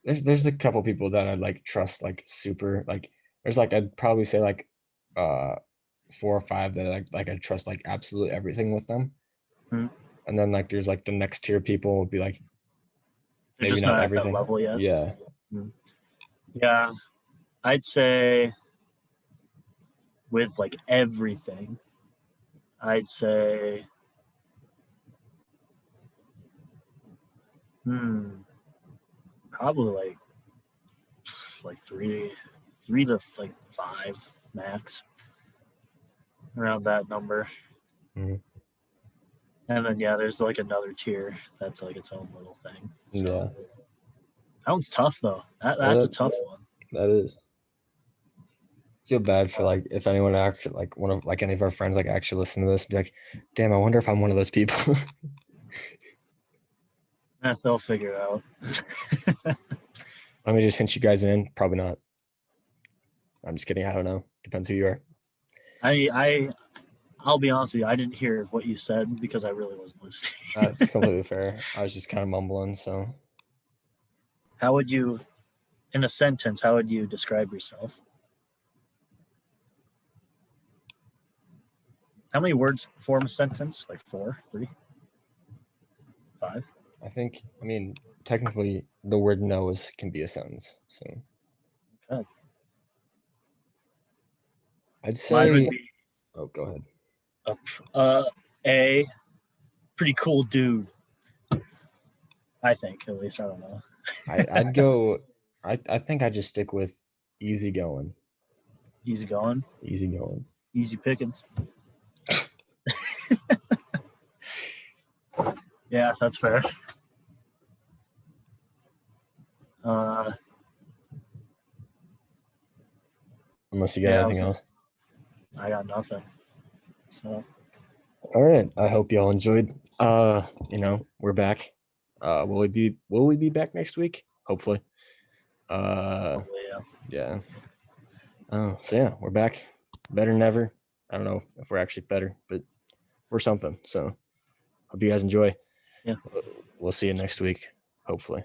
There's a couple people that I'd like trust like super like there's like I'd probably say like 4 or 5 that like I trust like absolutely everything with them. Hmm. And then like there's like the next tier people would be like They're maybe just not not at everything. that level yet. Yeah. Yeah. I'd say with like everything, I'd say probably like 3 to like 5 max, around that number. Mm-hmm. And then there's like another tier that's like its own little thing. So Yeah. that one's tough though. That's a tough one. That is. Feel bad for like if anyone actually like one of like any of our friends like actually listen to this, be like, damn, I wonder if I'm one of those people. They'll figure it out. Let me just hint you guys in. Probably not. I'm just kidding. I don't know. Depends who you are. I'll be honest with you. I didn't hear what you said because I really wasn't listening. That's completely fair. I was just kind of mumbling. So, How would you, in a sentence, how would you describe yourself? How many words form a sentence? Like 4, 3, 5? I mean, technically, the word "no" can be a sentence. So, Okay. I'd Mine say. would be Oh, go ahead. a pretty cool dude. I think, at least. I don't know. I'd go. I think I'd just stick with easygoing. Easygoing. Easygoing. Easy pickings. Yeah, that's fair. Unless you got anything else. I got nothing. So. All right. I hope y'all enjoyed. We're back. Will we be back next week? Hopefully. Hopefully, yeah. Oh, so yeah, we're back. Better than ever. I don't know if we're actually better, but we're something. So hope you guys enjoy. Yeah. We'll see you next week, hopefully.